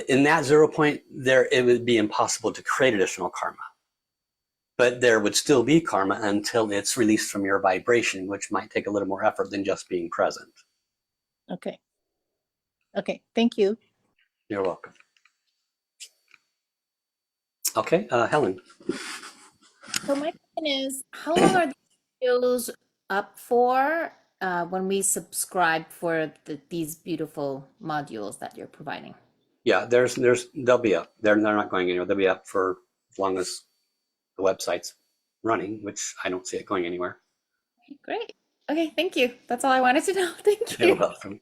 in that 0 point there, it would be impossible to create additional karma. But there would still be karma until it's released from your vibration, which might take a little more effort than just being present. Okay. Okay, thank you. You're welcome. Okay, Helen. So my question is, how long are the videos up for when we subscribe for these beautiful modules that you're providing? Yeah, they'll be up. They're not going anywhere. They'll be up for as long as the website's running, which I don't see it going anywhere. Great. Okay, thank you. That's all I wanted to know. Thank you. You're welcome.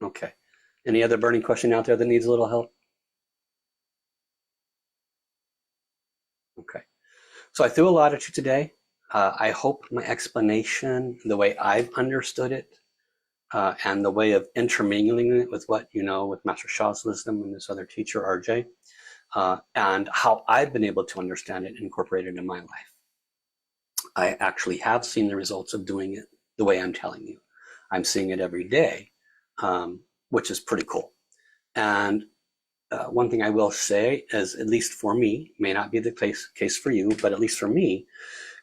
Okay. Any other burning question out there that needs a little help? Okay. So I threw a lot at you today. I hope my explanation, the way I've understood it, and the way of intermingling it with what you know with Master Sha's wisdom and this other teacher, RJ, and how I've been able to understand it and incorporate it in my life. I actually have seen the results of doing it the way I'm telling you. I'm seeing it every day, which is pretty cool. And one thing I will say is, at least for me, may not be the case for you, but at least for me,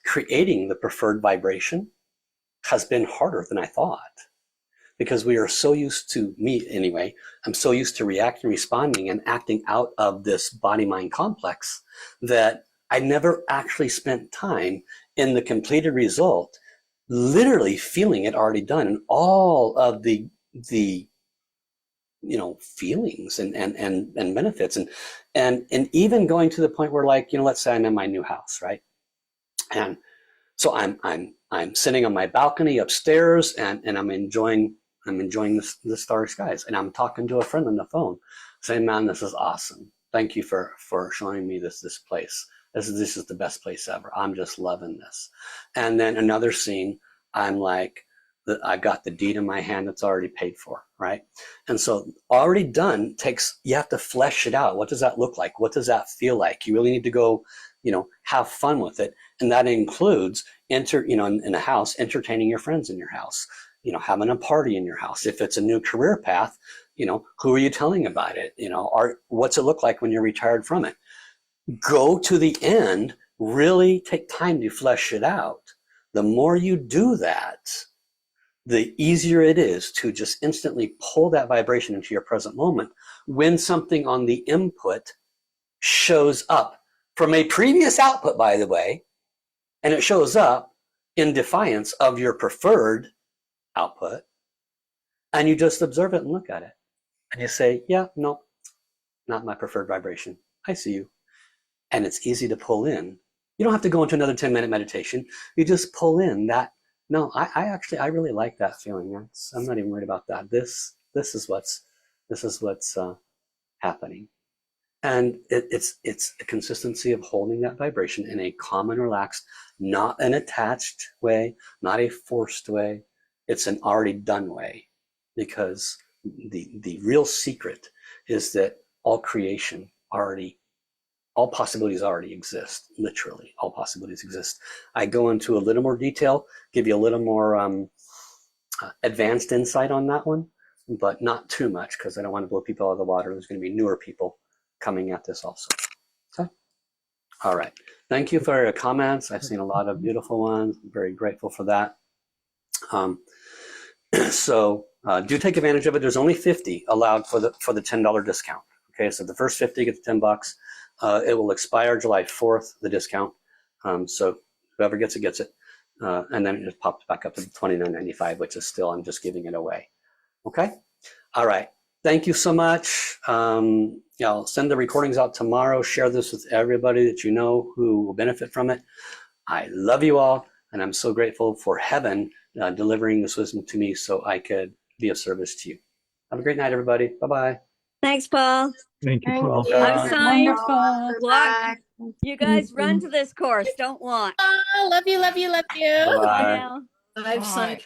creating the preferred vibration has been harder than I thought. Because we are so used to, me anyway, I'm so used to reacting, responding, and acting out of this body-mind complex that I never actually spent time in the completed result, literally feeling it already done, and all of the feelings and benefits, and even going to the point where, like, let's say I'm in my new house, right? And so I'm sitting on my balcony upstairs, and I'm enjoying the starry skies, and I'm talking to a friend on the phone saying, man, this is awesome. Thank you for showing me this place. This is the best place ever. I'm just loving this. And then another scene, I'm like, I've got the deed in my hand that's already paid for, right? And so already done you have to flesh it out. What does that look like? What does that feel like? You really need to go, have fun with it. And that includes in a house, entertaining your friends in your house, having a party in your house. If it's a new career path, who are you telling about it? What's it look like when you're retired from it? Go to the end, really take time to flesh it out. The more you do that, the easier it is to just instantly pull that vibration into your present moment when something on the input shows up from a previous output, by the way, and it shows up in defiance of your preferred output, and you just observe it and look at it. And you say, yeah, no, not my preferred vibration. I see you. And it's easy to pull in. You don't have to go into another 10-minute meditation. You just pull in that No, I actually, I really like that feeling. I'm not even worried about that. This is what's happening. And it's a consistency of holding that vibration in a calm and relaxed, not an attached way, not a forced way. It's an already done way, because the real secret is that all creation already, all possibilities already exist. Literally, all possibilities exist. I go into a little more detail, give you a little more advanced insight on that one, but not too much, because I don't want to blow people out of the water. There's going to be newer people coming at this also. Okay. All right. Thank you for your comments. I've seen a lot of beautiful ones. I'm very grateful for that. So do take advantage of it. There's only 50 allowed for the $10 discount. Okay, so the first 50 get the $10. It will expire July 4th, the discount. So whoever gets it gets it, and then it just pops back up to $29.95, which is still, I'm just giving it away. Okay. All right. Thank you so much. I'll send the recordings out tomorrow. Share this with everybody that you know who will benefit from it. I love you all, and I'm so grateful for heaven delivering this wisdom to me so I could be of service to you. Have a great night, everybody. Bye-bye. Thanks, Paul. Thank you, Thank Paul. you. I'm signed. Wonderful. Walk. You guys run to this course. Don't walk. Oh, love you, love you, love you. Bye-bye. Bye now. I've signed.